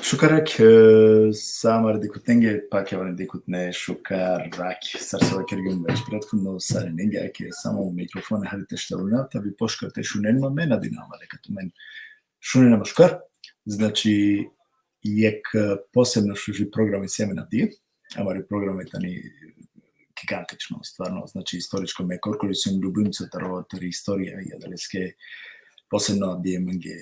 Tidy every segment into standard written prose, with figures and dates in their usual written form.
Шукарак самар дикутненге пакяване дикутне шукарак сарсова кергем веч претходно сарененге аке само микрофоне харите штелна та ви пошкате шуненма мена динамале като мен шуненама шукар. Значи јек посебно шужи програми семена ди, амари програми тани гигантично стварно, значи историчко ме коркорисиум љубимцо тароватари историја и адалеске посебно диеменге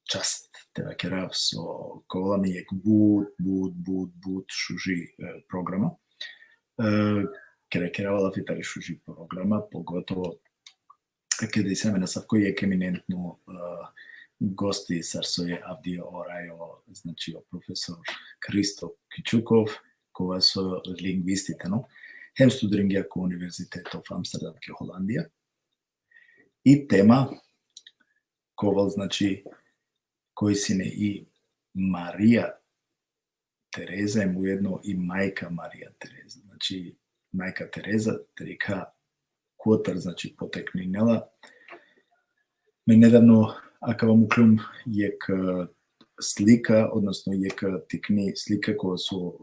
част тера керав со колами јек бут шужи програма. Керавала фитари шужи програма, поготово каде семена савкој јек еминентно гости сарсоје Авдија Орајо, значи професор Христо Кичуков, кога со лингвистите, хем студирингија ко Универзитетот в Амстердам ке Холандија. И тема ковал, значи, кој сине и Марија Тереза, ему едно и мајка Марија Тереза. Значи, мајка Тереза, терека Котар, значи, потекнинела. Ме недавно акава му клюм јек слика, односно јек тикни слика која со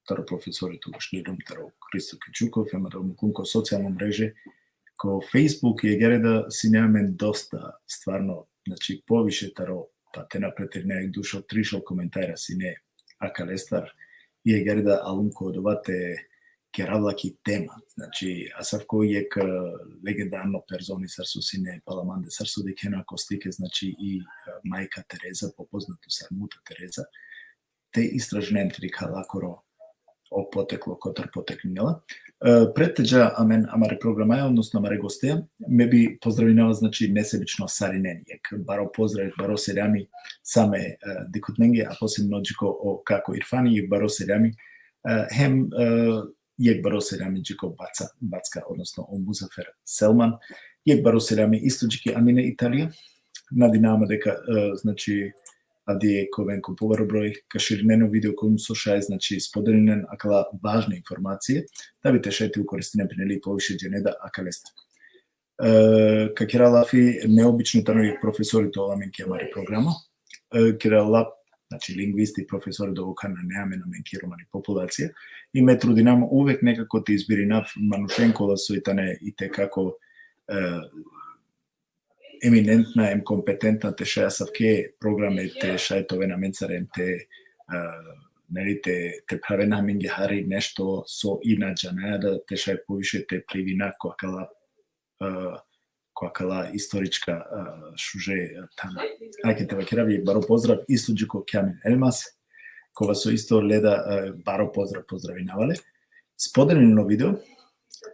таро професори тогаш лидом, таро Христо Кичуков, ема да му клюм ко социјално мреже, ко Фейсбук ја гере да си немаме доста, стварно, значи, повише таро, па те напретернеак душо тришол коментајра си не акалестар, и ја гере да алум ко одовате керавлаки тема, значи, асавко јек легендарно перзони сарсо сине Паламанде сарсо декена костике, значи, и мајка Тереза, попознато Сармута Тереза, те истражнен трика лакоро о потекло котар потекнила. Претеджа амен амаре програмаја, односно амаре гостеја, ме би поздравинала, значи, несебично саринен, јек баро поздрав, баро серјами саме дикутненге, а посебно джико о како Ирфани, јек баро серјами, хем јек баро серјами джико Бацка, односно о Музафер Селман, јек баро серјами исто джики амине Италија, надинама дека, значи, Ади ковенко поваро број каширинено видео кој со шај, значи, споделенен акала важна информација, да ви тешете укористенен принели повише дженеда акалеста. Какералафи необично таној професорите оламен кемари програма, кералап, значи, лингвисти, професори до окана неаме на менкиромани популација, и ме трудинам увек некако те избиринав манушенкола со итане и те како еминентна, ем компетентна те шаја савке програме, те шајтове на менцарем, те правена минге хари нешто со инаджанаја, да те шај повише те привина коакала историчка шуже тана. Ајке те вакерави, баро поздрав, исто джико Кјамин Елмас, кога со исто леда баро поздравинавале. Споделено видео,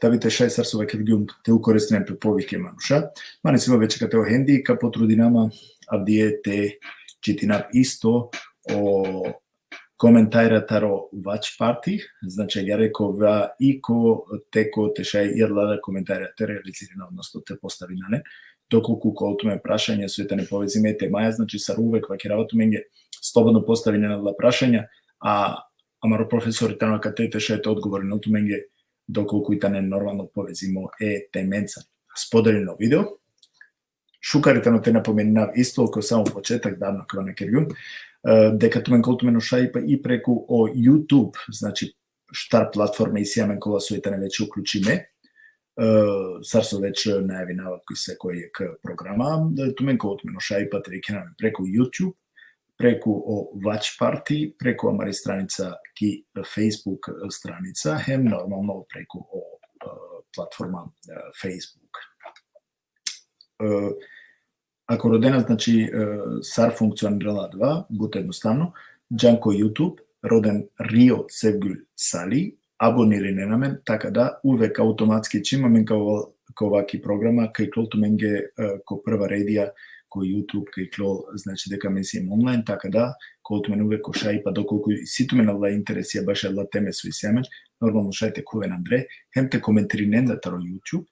да ви те шај сарсо вакергјум те укористенен пре повике мануша. Мане сима вече катео хенди, ка потрудинама Авдие те читинав исто о коментајра таро Watch Party, значи ја рекова и ко теко те шај јерлада коментајра те реализирана, односто те поставинане, доколку колтуме прашање со ете не повезиме те маја, значи сар увек вакеравато менге слободно поставинена прашања, а амаро професори тано кате те шај те одговори на менге доколку и тане нормално повезимо теменца. Споделено видео. Шукарите на те напоменав исто, кој само почетак давно кога на кергјум, дека тумен колтумено шајпа и преку о YouTube, значи штар платформа и сијамен кола со итане веќе уклучиме, сарсо веќе најавинава кој секој ек програма, тумен колтумено шајпа трекенаме преку YouTube, преку о Watch Party, преку амари страница ки Facebook страница, хем нормално преку о платформа Facebook. Ако родена, значи, сар функционирала два, буте едноставно, Джанко YouTube, роден Рио Севгул Сали, абониране на мен, така да увек автоматски чимамен као ваки програма, кај клоту менге ко прва редија, кој YouTube, кај кло, значи дека мен си им онлайн, така да, колто мен увек ко шај, па доколку ситу мен алла интересија баш алла теме со исјамен, нормално шајте ковен Андре, хем те коментиринен да таро YouTube,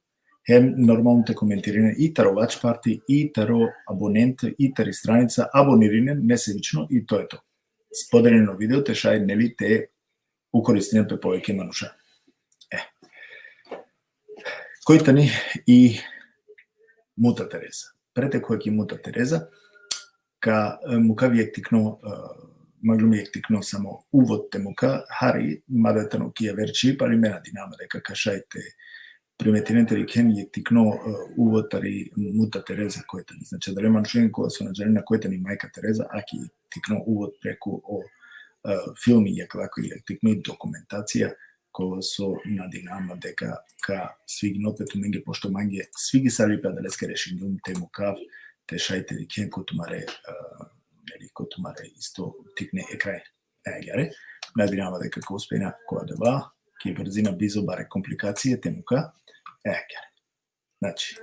хем нормално те коментиринен и таро Watch Party, и таро абонент, и тари страница, абониринен, несевично, и то е то. Споделено видео те шај, нели, те укористенен пе повеќе мануша. Кој тани и Мута Тереза. Прете кој ќе Мута Тереза, ка мука ви ектикно маглуми ектикно само увод те мука хари мадатано кија верчи пари мена динама дека кашајте приметинете ли кен ектикно увотари мута Тереза којтани. Значи дали маншуен која со наџелена којтани мајка Тереза аки ектикно увод преку о филми ја како ектикно документација која со на динама дека ка свигнотето менге пошто манге свиги салипа да леске решињум те мукав те шајте ли кен котумаре котумаре исто тикне екрај егјаре на динама дека ка успена која дева ки брзина бизо баре компликације те мука егјаре. Значи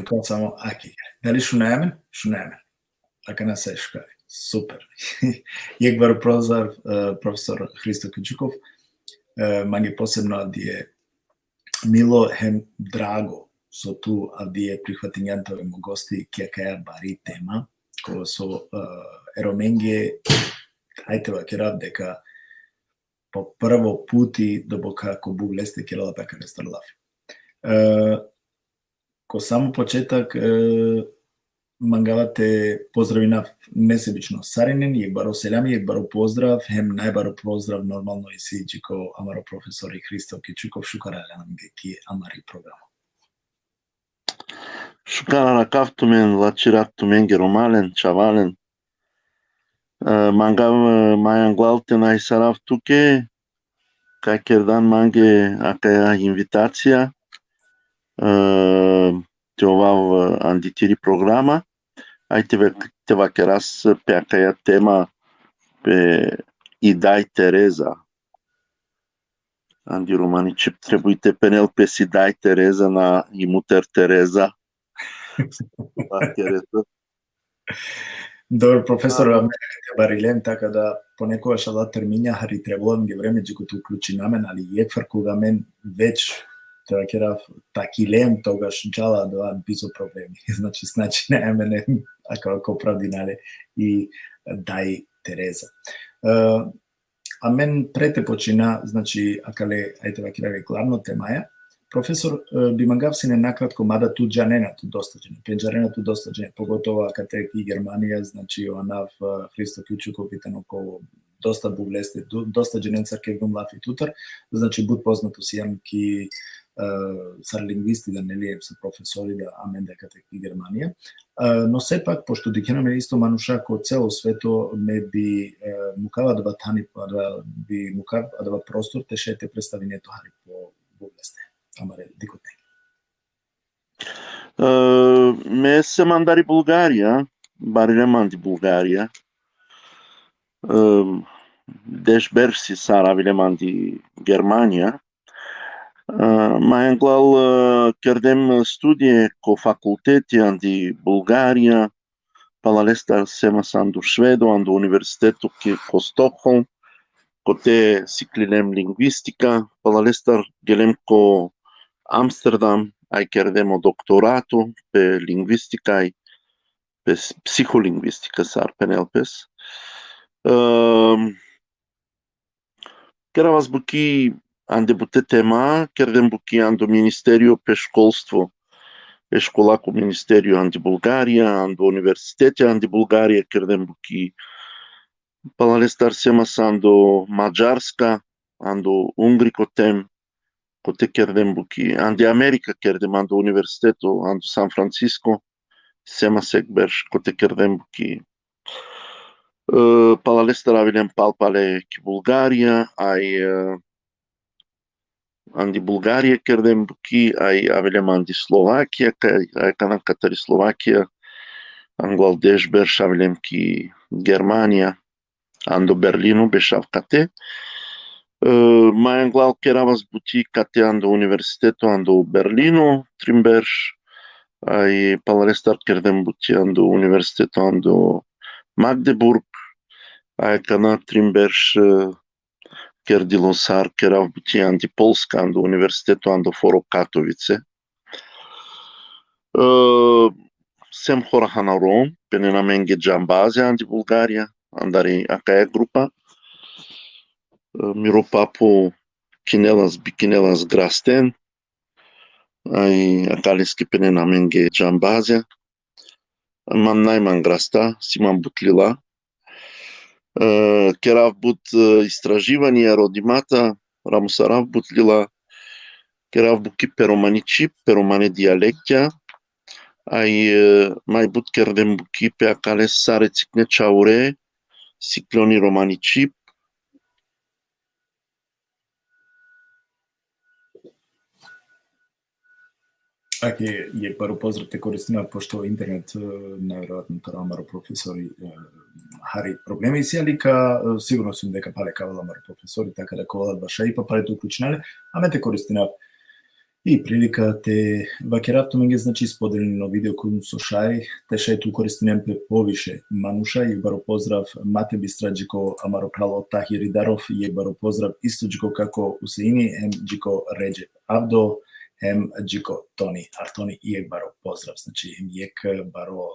тоа само аки. Дали шунаемен? Шунаемен. Ака на се шкај. Супер. Јек бару професор Христо Кичуков, манги посебно адие мило хем драго со ту адие прихватињантове му гости ќе каја бари тема која со ероменге ајтева керав дека по прво пути добока ко буглесте керала така не старлафи. Ко само почетак мангавате поздравина несебично Саринен, јек баро селами, јек баро поздрав, хем најбаро поздрав нормално и сиџико амаро професори Христо Кичуков, шукаралянамге ки амари програма. Шукарала кафтумен, лачираттумен, геромален, чавален. Мангав мајанглалте најсарав туке, кајкердан манге акаја инвитација, те овав андитири програма, ајте тева керас пеакаја тема пе Идај Тереза. Анди Романиче требуите пенел пе Идај Тереза на имутер Тереза. Добро, професор, мене те барилем, така да понекогаш ала термиња хари требувам ги време джекото уклучи на мен, али јекфар кога мен веќе тоа керав такилем тогаш джала да бизо проблеми. Значи не мене ако правдинале и Дај Тереза. А мен прете почина, значи акале ајте кераве главно тема е професор бимангав си не накратко мада ту джаненату достаџене, пенџаренату достаџене, поготово акате и Германија, значи онав Христо Кичуков питано ко доста буглесте, доста джененцар ке гумлаф и тутар, значи буд познато си јам ки сар лингвисти да нели се професори да амен дека и Германија, но сепак пошто дикенаме исто мануша ко цело свето ме би мукава да тани да би мукав да простор те шете представињето хари по буглесте. Амаре дикот не. Ме се мандари Булгарија, бари не манди Булгарија. Деш берси сарави не манди Германија. Мајанглал кердем студије ко факултети анди Булгарија, палалестар семас анду Шведо, анду университету ко Стокхолм, ко те сиклилем лингвистика, палалестар гелем ко Амстердам, ај кердемо докторато пе лингвистика и пе психолингвистика сар пенелпес. Керавас буки ande tema, кердем буки андо Министерио pe школство. Pe școala cu Ministeriul ande Bulgaria, ando Universitatea ande Bulgaria, кердем буки. Palestar semas ando Mađarska, ando Ungrico tem, kote kerdem buki. Ande America kerdem ando Universiteto, ando San Francisco, semas ekberš, kote kerdem buki. Palestar avilem palpale ki Bulgaria, andi Bulgaria kerdem buki, avilem andi Slovakia, ai kanan katari Slovakia, angual dešberš avilem ki Germania, ando Berlinu beșavcate. Mai anglal keravas buti cate ando Universiteto ando Berlino, trimberș, ai palestar kerdem buti ando Universiteto ando Magdeburg, ai cana trimberș kerdilosar kerav buti andi Polska ando Universiteto ando Foro Katowice. Sem horahanaron, penena menge jambaze andi Bulgaria, andare acaia grupa. Miropapo bikinelas grasten, ai akaleski penena menge jambazia. Man najman grasta, siman butlila. Kerav but istraživanja rodimata, ramusarav butlila. Kerav buki peromane dialectia. Ai mai but kerdem buki pe akales sare cikne chaure, cicloni romanicip. Je prvo pozdrav te koristima, pošto internet nevjerojatno taramaro profesori hari problemi sjelika, sigurno su deka pale kavalamaro profesori, tako da kovala baša i pa pale tu uključnale, a me te koristina i prilika te vakeravto menge znači spodeljeno video kojim su šaj, te šaj tu koristinem pe poviše manuša i baro pozdrav Mate Bistrađiko Amaro Pralo Tahir Darov je baro pozdrav isto džiko kako Useini, em džiko Ređep Avdo, hem džiko Toni Artoni i baro pozdrav, znači jek baro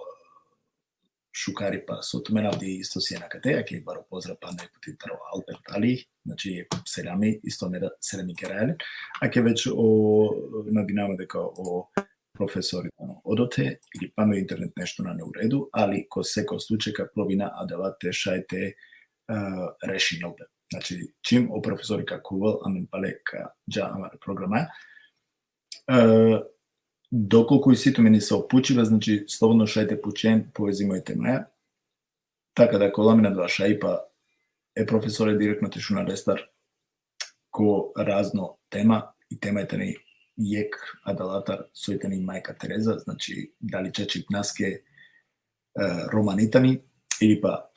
šukari pa sotumena di isto sjena kateja, ki baro pozdrav pa neputi taro Albert Ali, znači seljami isto ne da seljami kerajali, a ke već o naginama deka o profesori odote ili pano internet nešto na neuredu, ali ko seko slučajka provina adavate šajte reši nobe. Znači čim o profesori kakuval amen paleka dža amare programa, dokoliko i situ meni se opučiva, znači slobodno šajte pučen, povezimojte maja, tako da ko lamina dva šajpa profesore direktno tešu na restar ko razno tema i tema je tani jek adalatar sojtani majka Tereza, znači da li čači pnaske romanitani ili pa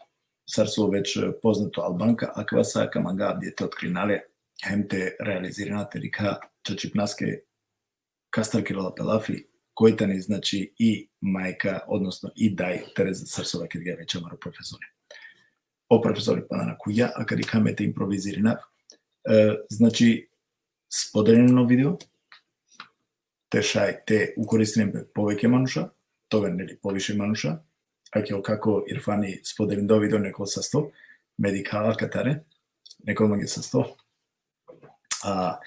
sar su već poznato Albanka, a kvasa kamanga gdje te otkrinale hem te realizirana terika čači pnaske Kastarkirala Pelafi, Kojtani, znači i majka, odnosno i daj Tereza Sarsova, kad ga je već amaro profesori. O profesori Panana Kuja, a kad i kamete improvizirina, znači spodeljeno video, te šaj, te ukoristinem poveke manuša, toga neli poviše manuša, a kjel kako Irfani spodeljen do video neko sa sto, medikala katare, neko mange sa sto, a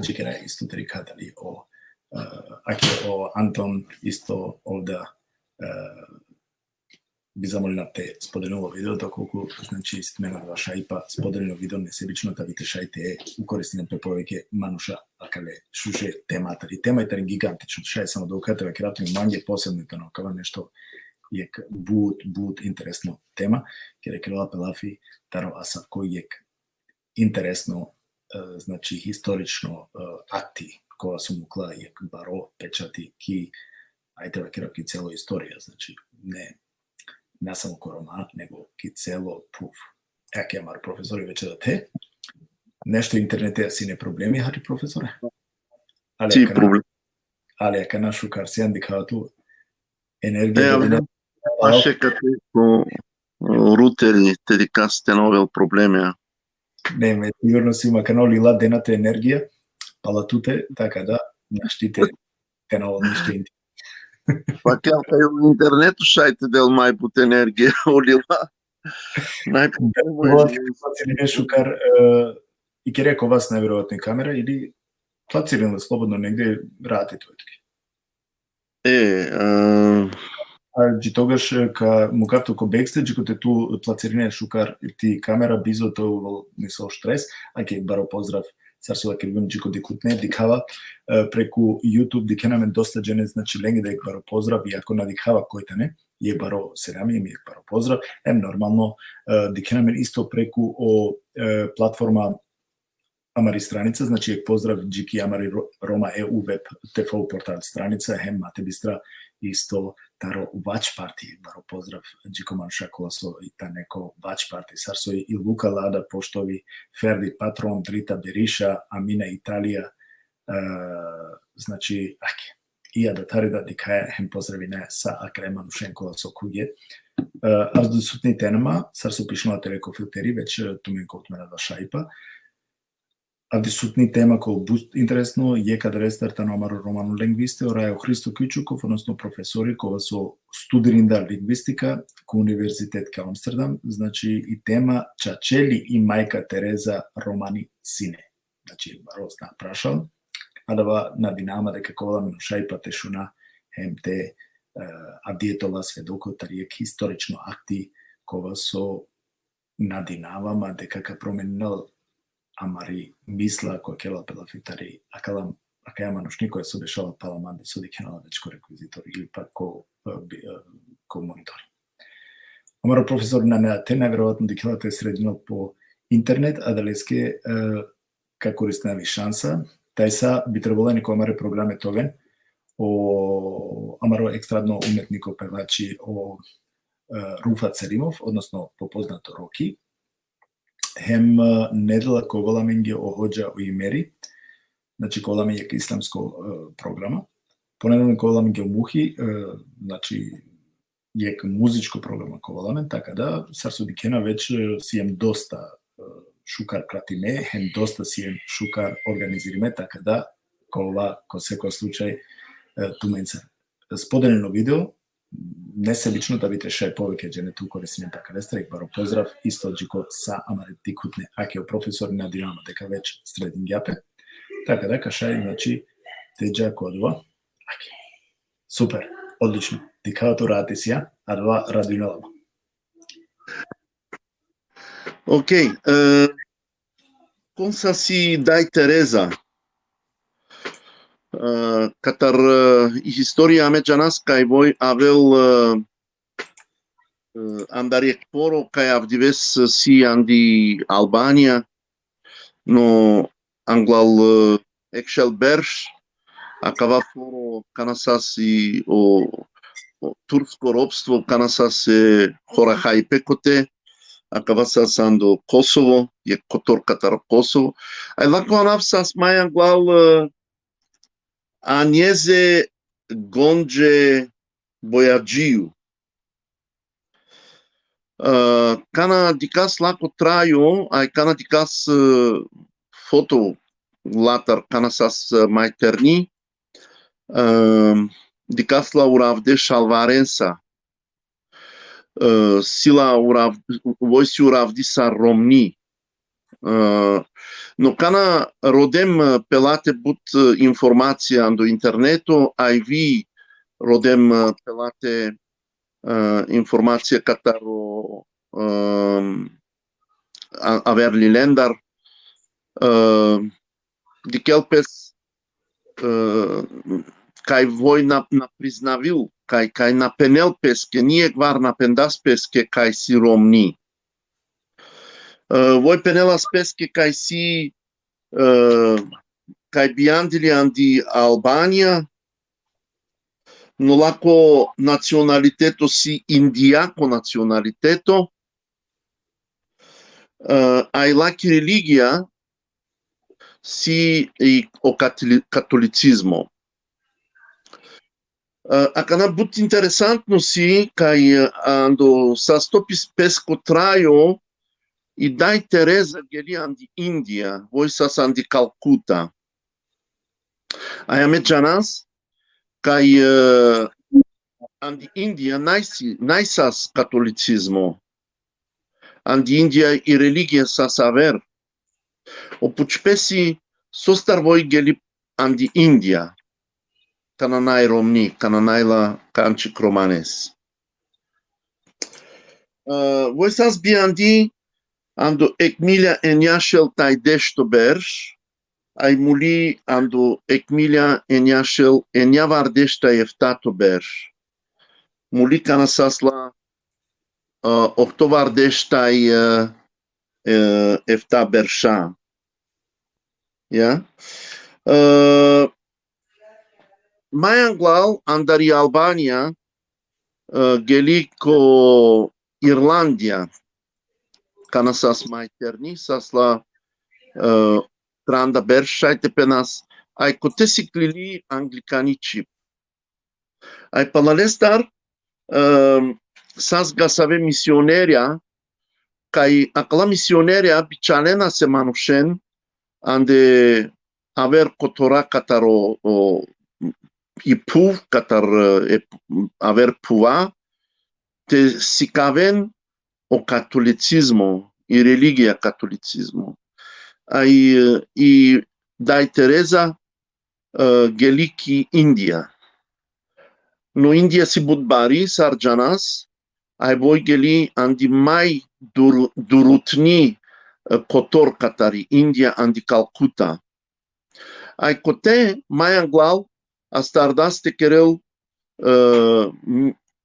džikera je isto terikadali o o Anton isto ovdje bi zamolila te spodeljeno video, dokoliko znači istmena dva šajpa spodeljeno video nesebično da vidite šajte ukoristine prepoveke manuša, akale šuše tematari. Tema je tari gigantično, šaj samo da ukrateva kratimi manje posebno tano kao nešto je bud interesno tema, jer je Kirila Pelafi taro asav koji je interesno, znači historično akti koja su mukla je baro pečati ki ajte ki celo istorija, znači ne samo koroma, nego ki celo proof. Eke mar profesori već da te nešto internete asi ne problemi hari profesore? Ali aka našu kar si indikatu energija Paše kad ruteri te dikaste novel probleme. Ne, sigurno si ima kanal ila denate energija, pala tute, така да naštite te novo ništa. Pa kaj v internetu šajte del maj put energije ulila. Najprej šukar I ќе рекao вас најверојатно и камера или плацирани слободно негде радите тојки. Ајде тогаш му кафто ко бекстеџ, ко те ту плациране шукар ти камера бизо то не со штрес, а ќе баро поздрав царсова ке ко дикутне дикава преку YouTube дикенаме доста джене, значи ленги да баро поздрав и ако надикава којта не, е баро серами ми баро поздрав, нормално дикенаме исто преку платформа Амари страница, значи ек поздрав Джики Амари Рома EU веб ТФО портал страница, хем мате бистра исто таро Watch Party, баро поздрав Джико Манша Колосо и та неко Watch Party, сарсо и Лука Лада, Поштови, Ферди Патрон, Дрита Бериша, Амина Италија, значи, аке, ија да тари да дикаја, хем поздрави не са акре Манушен Колосо куѓе. Аз до сутни тенама, сарсо пишнала телеко филтери, веќе туменко от мене да шајпа, Авди сутни тема кој буст интересно е каде рестарта на Амаро Роману лингвисте, орајо Христо Кјучуков, односно професори кога со студиринда лингвистика ко Универзитет ка Амстердам, значи и тема Чачели и мајка Тереза Романи сине. Значи барос на прашал, а дава на динама дека кога ми шајпа тешуна хемте авдиетова сведоко тариек исторично акти кога со надинавама дека ка променил Амари мисла која кела пелафитари, акала мануш никој се дешава паламанди со дикенала дечко реквизитор или пак ко монитори. Амаро професор на НАТ најверојатно дикелата е срединал по интернет, а далеске како користнави шанса, тај са би требало некој Амаре програме тоген, Амаро екстрадно уметнико певачи Руфат Селимов, односно попознато Роки, хем недела когола менге оходжа у имери, значи кола менге исламско програма, понедолник кола менге мухи, значи ек музичко програма кола мен, така да сарсо дикена веќе си ем доста шукар пратиме, хем доста си ем шукар организириме, така да кола ко секој случај туменца. Споделено видео, не се лично да бите шај повеќе джене ту користиме така рестрек, баро поздрав, исто джико са Амарети Кутне, акео професор на Динамо, дека веќе средин гјапе, така да кашај, значи, теджа кодова, аке, супер, одлично, дикавато рати сија, а два радиналама. Окей, конса си дај Тереза, катар историја аме джанас кај вој авел андариек поро кај авдивес си анди Албанија, но англал екшел берш, акава поро канасас и турско робство канасас е хора хајпекоте, акава сас андо Косово, е котор катар Косово, ај лако анавсас мај англал Анјезе Гондже Бојаджију. Кана дикас лако трајо, ај кана дикас фото латар кана сас мајтерни, дикас ла уравде шалваренса. Сила војси уравди са ромни. Но кана родем пелате бут информација до интернето, ај ви родем пелате информација катаро аверли лендар, дикелпес кај вој на признавил, кај на пенел песке, ние гвар на пендас песке кај си ромни. Вој пенелас песке кај си кај бијандили анди Албанија, но лако националитето си индијако националитето, ај лаки религија си и о католицизмо. А кана бут интересантно си кај андо са стопис песко трајо и дај Тереза гели анди Индија, вој сас анди Калкута. А јаме джанас кај анди Индија најсас католицизмо. Анди Индија и религија сас авер. O pucpesi sostar voi geli andi India, kananai romni, kananaila kanchi cromanes. Voi sas biandi ando Ecmilia Eniashel tai desto berș, ai muli ando Ecmilia Eniashel Eniavardesta eftato berș. Muli canasasla Octovardesta efta berșa. Ja? Mai anglal andari Albania geli co Irlandia canasas mai terni sasla tranda berșaite penas ai cotesi clili anglicanici. Ai palalestar sas gasave misioneria kai acla misioneria bichalena se manushen ande aver cotora cataro ipu catar aver puva te sicaven o catolicismo e religia catolicismo ai i dai Teresa geliki India no India si budbari sarjanas ai voi geli andi mai durutni cotor catari India andi Calcuta ai cote mai anglal astardas te quereu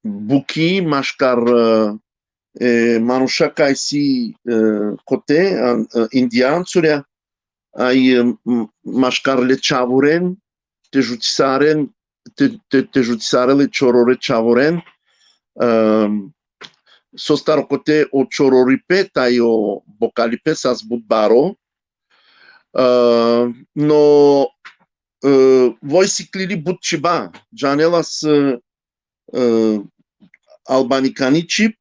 buki mașcar manusha kai si cote indianțurea ai mașcar le chavuren te jutisaren te jutisarele chorore chavuren sostar cote o chororipe tai o bocalipe sas budbaro no voi siclili butciba janelas albanicanici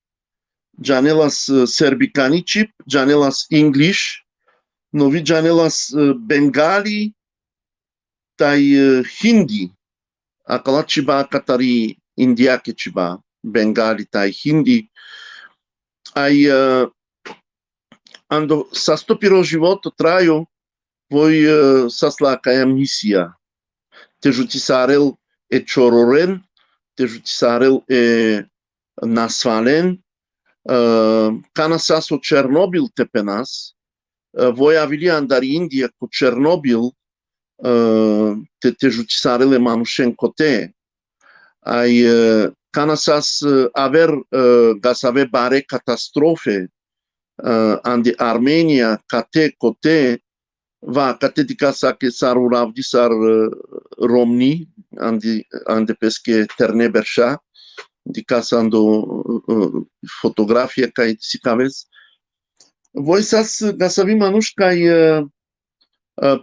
janelas serbicanici janelas English novi janelas bengali tai hindi akala ciba katari indiake ciba bengali tai hindi ai ando sastopiro život traju voi sasla caia misia te jutisarel e chororen te jutisarel e nasvalen cana saso Chernobyl te penas voi avili andari India cu Chernobyl te jutisarele manushen cote ai cana sas aver gasave bare catastrofe andi Armenia cate cote va catetica sa che sar uravdi sar romni ande pesche terne berșa di casa ando fotografia kai si caves voi sas gasavi manuș kai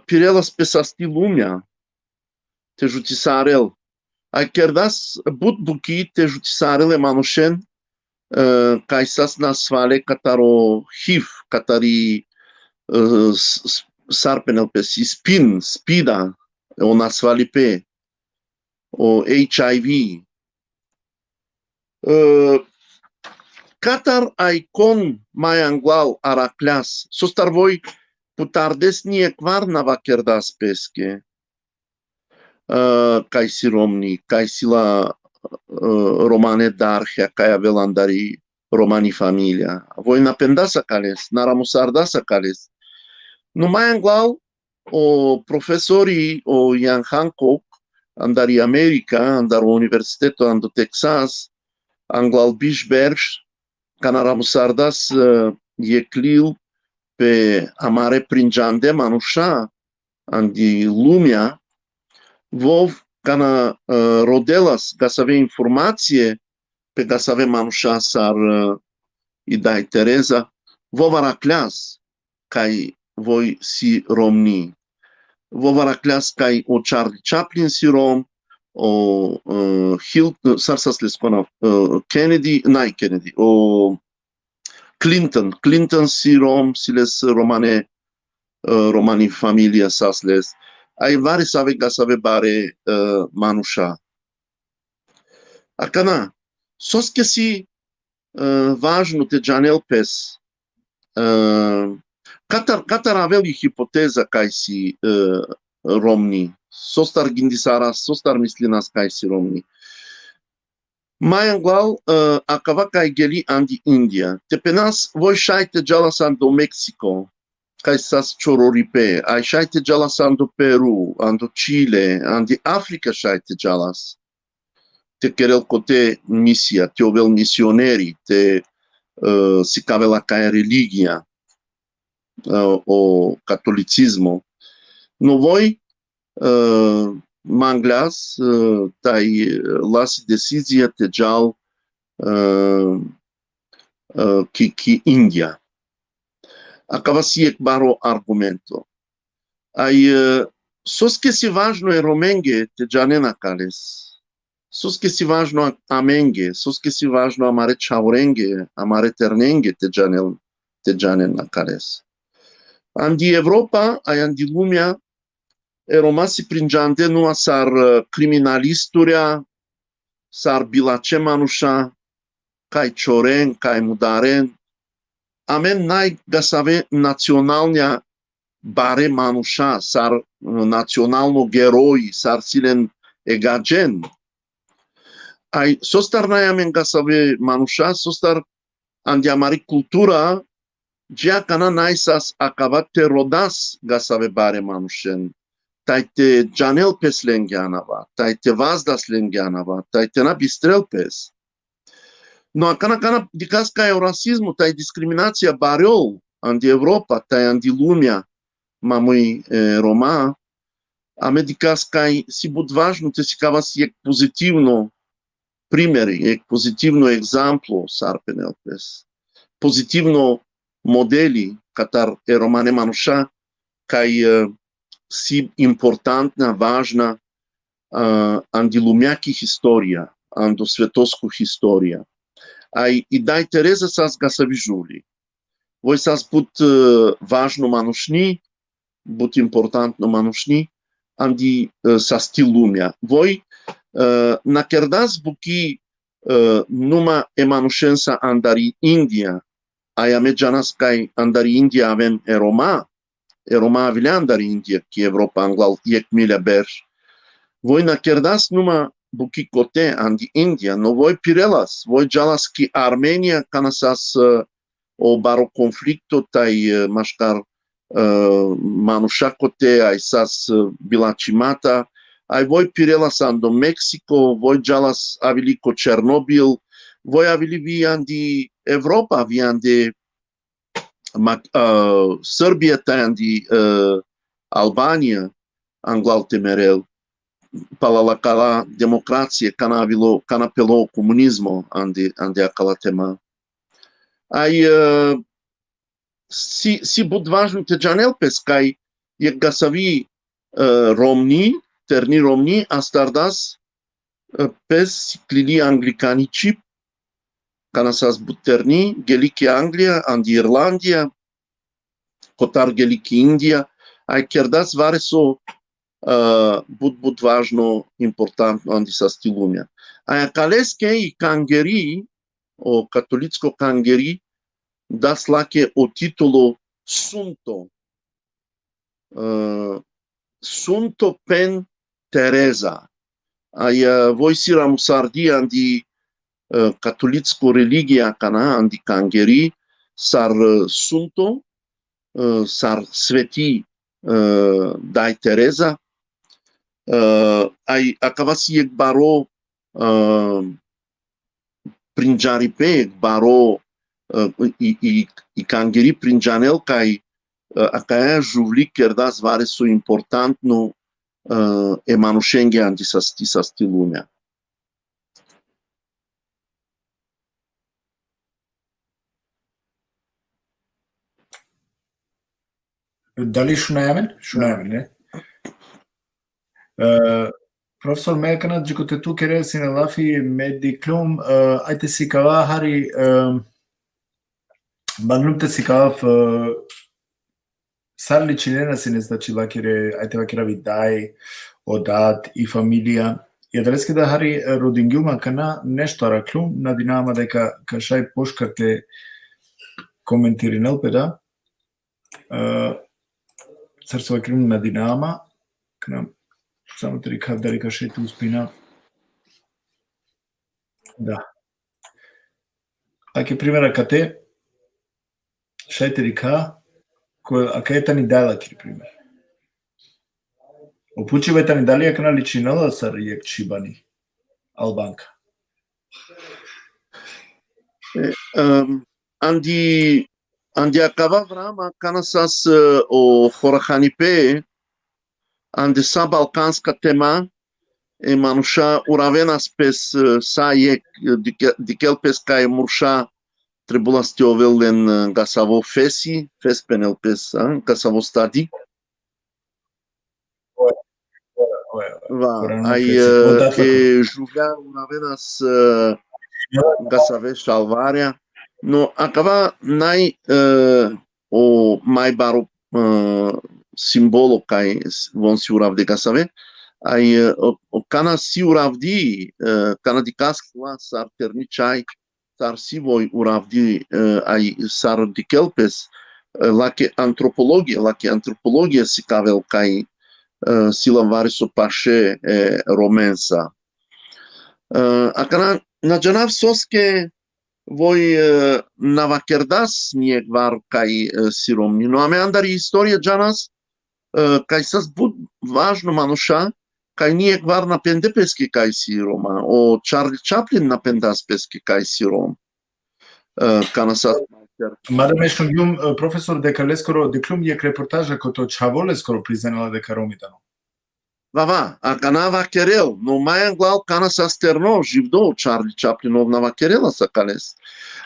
pirelas pe sasti lumea te jutisarel ai kerdas butbuki te jutisarele manușen kai sas nasvale cataro HIV catari sarpenel pe si spida o nasvalipe o HIV catar icon mai anglal aracleas sostar voi putardes nie kvarna va kerdas pesche kai si romni kai si la romane darhia kai avelandari romani familia voi napendasa cales naramusardasa cales no mai anglal o profesori o Ian Hancock andari America andar universiteto ando Texas anglal bishbersh canaramusardas eclil pe amare prinjande manusha andi lumea vov cana rodelas gasave informație pe gasave manusha sar idai Teresa vov aracleas kai voi si romni vov aracleas kai o Charlie Chaplin si rom o sarsas le spana Kennedy o Clinton si rom si les romani familia sasles ai vari save gasave bare manusha akana sos que si važno te janel pes Katar aveli hipoteza kaj si romni. Sostar gindisaras, sostar mislinas kaj si romni. Mai anglal acava kaj geli andi India. Te penas voi shaite jalas ando Mexico. Kaj sas chororipe. Ai shaite jalas ando Peru, ando Chile, andi Africa shaite jalas. Te querel cote misia, te ovel misioneri, te si cavela kaj religia. O catolicismo. No voi manglas tai lasi decizia te jal ki India. Acaba si ek baro argumento. Ai sos que si važno je romenge te janena kales. Sos que si važno amenge, sos que si važno amare chaurenge, amare ternenge te janena kales. Andi Europa, ai andi lumea, e romasi prinjante nu sar criminalisturia, sar bilace manusha, kai choren, kai mudaren. Amen nai gasave nacionalnia bare manusha, sar nacionalno geroi, sar silen egagen. Ai sostar nai amen gasave manusha, sostar andi amari cultura, Gia cana naisas acabate rodas gasave bare manushen. Taite janel pes lengianava, taite vazdas lengianava, taite na bistrel pes. No cana dicas ca o rasismo, tai discriminația bareol, andi Europa, tai andi lumea, mamui Roma, ame dicas ca si bud važno te si cava si ec pozitivno primeri, ec pozitivno exemplu sarpenel pes. Pozitivno modeli katar e romane manusha kai si importantna, važna andi lumeaki historia, ando svetosku historia. Ai i dai Tereza sas gasavi juli. Voi sas but važno manushni, but importantno manushni, andi sas ti lumea. Voi na kerdas buki numa e manushensa andari India, ai ame janas kai andari India avem e Roma avile andari India ki Europa anglal iek mile berj. Voi na kerdas numa buki kote andi India, no voi pirelas, voi jalas ki Armenia kanasas o baro conflicto tai mașcar manusha kote ai sas bilacimata, ai voi pirelas ando Mexico, voi jalas avili ko Chernobyl, voi avili vi andi Europa, vi andi Serbia tai andi Albania, anglal temerel, palalakala democrație, cana pelo comunismo andi akala tema. Ai si bud važno te janel pes kai je gasavi romni, terni romni astardas pes clili anglicanici, cana sas bud terni, geliki Anglia, andi Irlandia, cotar geliki India, ai kerdas vare so bud važno importantno andi sa stilumea. Ai akaleske i kangeri, o katolicko kangeri, das lake o titolo Sunto. Sunto pen Tereza. Ai voi sira musardi andi katolicko religia kana andi kangeri, sar Sunto, sar sveti dai Tereza, ai acavasi ec baro prinjaripe, ec baro i kangeri prinjanel kai acaia juvli kerdas vare so importantno e manushenge andi sasti lumea. Dali šunajamen? Šunajamen, ne? Profesor Melkana, džicote tu querer sin lafi mediclum, aite si cava hari banlum te si cava sarli cilena sin znači vakire aite vakira vidai odat i familia. Ja dreske da hari rodingiuma kana nešto araklum na dinama дека кашај пошкарте коментиринел педа. Царство Крим на Динаама, к нам само трика далека шети успина. Да. Аки примера кате, шайте рика, ака етани дала ки пример. Опучи ветани дали акна личинала сар ек чибани, Албанка. Andi acaba vrama canasas o Horahanipe, andi sa balkanska tema, e manusha uravenas pes sa yek dikel pes kai mursha trebulas teovel en gasavo fesi, fes penel pes, gasavo stadi. Va, ai juvea uravenas gasave salvaria. No, acaba nai o mai baro simbolo kai von si uravde gasave. Ai o cana si uravdi, cana di cascua sar ternicai, sar si voi uravdi ai sar di kelpes, la che antropologia si cavel kai si lavare so paše romensa. Acana na janav soske voi navakerdas niekvar kai siromni. No ame andari historia janas kai sas bud važno manusha kai niekvar napende peski kai siroma. O Charlie Chaplin napendas peski kai sirom. Kana sas Madame Shungyum, profesor de Kaleskoro, diklum jek reportaža koto Chavoleskoro priznala deka Romidano. Va, acana vacherel, no mai anglal cana sas terno, jivdo Charlie Chaplinov na vacherela sa cales.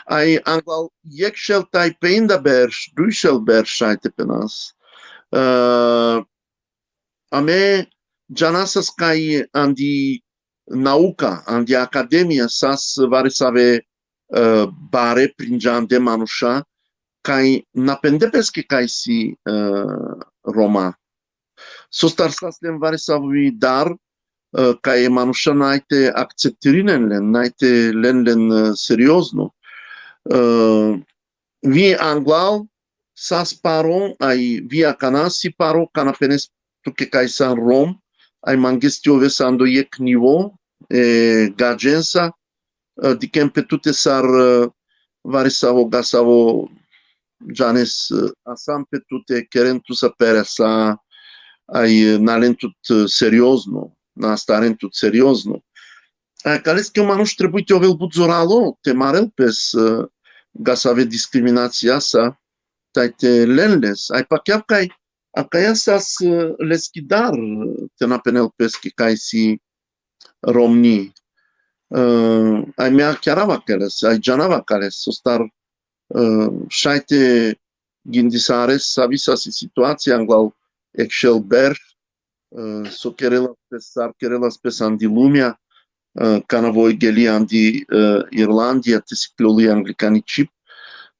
Ai anglal jekshel tai peinda bersh, duishel bersh shaite penas. Ame janasas kai andi nauka, andi academia sas varisave bare prinjande manusha, kai napendepeski kai si Roma. Sostar saslen varisavi dar, kai manusha naite acceptirinen len, naite len seriozno. Vi anglal sas paro, ai via cana si paro, cana penes tuke kai san Rom, ai mangestio vesando yek nivo, gagensa, dikem pe tute sar varisavo gasavo janes asam pe tute kerentu sa peresa, ai nalentut seriozno, na starentut seriozno. Cales că manuș trebuie te ovel budzoralo, te marel pes gasave discriminația sa, taite lenles. Ai pa chiar kai acaia sas leskidar te napenel peski kai si romni. Ai mea chiar avacales, ai janava cales, so star shaite gindisares savisa si situația anglal Excel Berg, so kerelas pes andi lumea, cana voi geli andi Irlandia, te sikloli anglicani chip,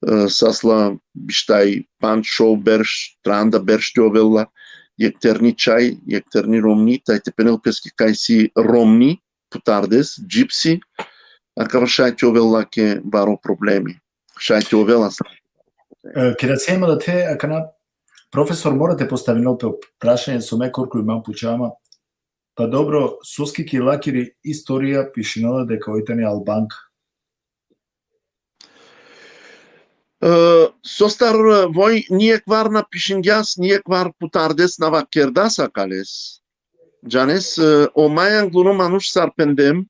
sasla bishtai pan show Berg, tranda Berg teovella, jekterni chai, jekterni romni, tai te penel peski kai si romni, putardes, gypsy, acaba shai teovella ke baro problemi. Shai teovella sa. Kiracijama da te, akana profesor morate postaviti pe prašanje so me korku imam pučama. Pa dobro, suskiki lakiri istorija pišinala deka oitani Albanka. Sostar voi niekvar na pišingias, niekvar putardes na vakerdas acales. Janes, o mai angluno manuș sarpendem,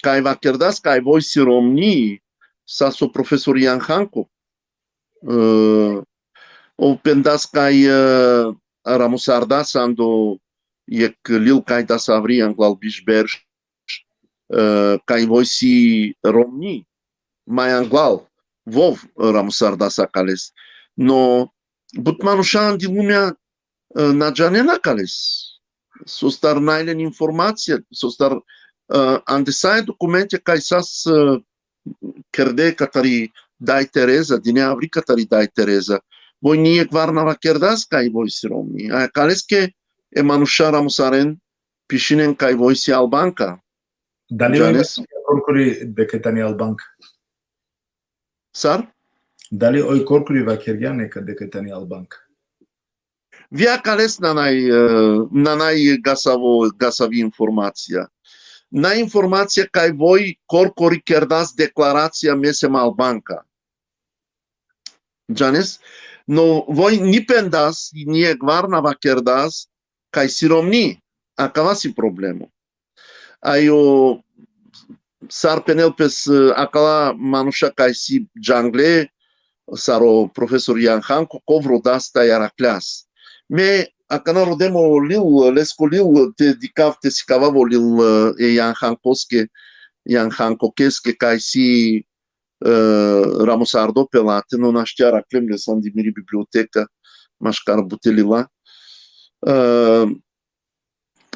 kai vakerdas, kai voi si romni, sa so profesor Ian Hanco. O pendas kai Ramusardas ando jek lil kai das avri anglal bishberg kai voi si romni mai anglal vov Ramusardas acales. No butmanushan di lumea na janena cales. So star nailen informație, so star andesai documente kai sas kerde katari dai Tereza, dine avri katari dai Tereza. Voi niekvar na vakerdas kai voi si romni. Cales că e manusha Ramusaren pișinen kai voi si Albanca. Da li korkuri deketani Albanka? Sar? Дали ој коркури вакерѓа нека дека тани албанка? Вие калес на нај гасави информација. На информација кај вој коркори кердас декларација месем албанка. Джанес, но вој ни пендас и ние гварнава кердас кај сиромни, а кава си проблемо. Ајо сар пенелпес акала мануша кај си джангле, саро професор Јан Ханко, ковро даста јаракляс. Ме, акана родемо лил, леско лил, те дикавте си кававо лил Јан Ханкокеске кај си Рамос Ардо пелате, но нашти јараклем ле сан димири библиотека, машкар бутелила.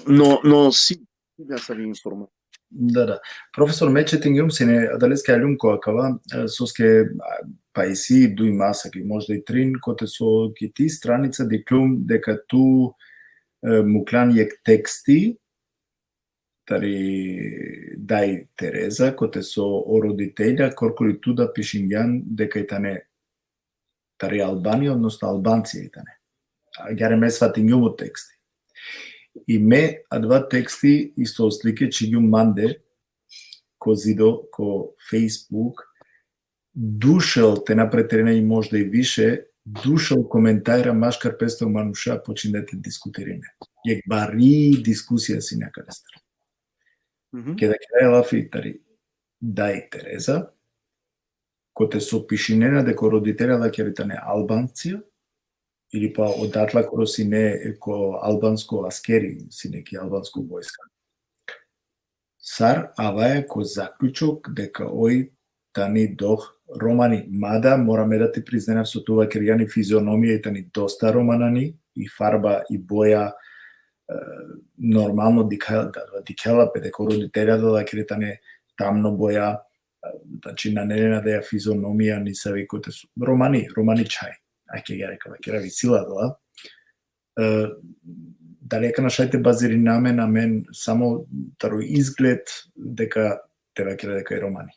Но си гасави информација. Да. Професор Мечетингјум сине адалеске алюм коакава, соске па и си дуј масаки, можда и трин, коте со ки ти страница диклум дека ту муклан јек тексти, тари дај Тереза, коте со ородителја, коркори туда пишингјан дека и тане тари Албани, односно албанци и тане. Гјаре ме сватингјум тексти. И ме, а два тексти исто слике чиѓу манде ко зидо, ко Facebook, душел те напретерена и можда и више, душел коментајра машкар песто мануша починете дискутириме. Јек бари дискусија си некаде стар. Ке да крај лафи тари дај Тереза, коте со пишинена дека родителя да ќе ритане албанција, или па одатла коро си не ко албанско аскери, си неки албанско војска. Сар аваја ко заклучок дека ој тани дох романи, мада мораме да ти призненав со това кергјани физиономија и тани доста романани, и фарба и боја нормално дикела пе дека родителјата да кретане тамно боја, значи на ненена да ја физиономија ни се викоте романи чај. Ајке ја рекава, ке рави сила дала. Дали ека нашајте базири на мен само тарој изглед дека тебе ке дека и романи.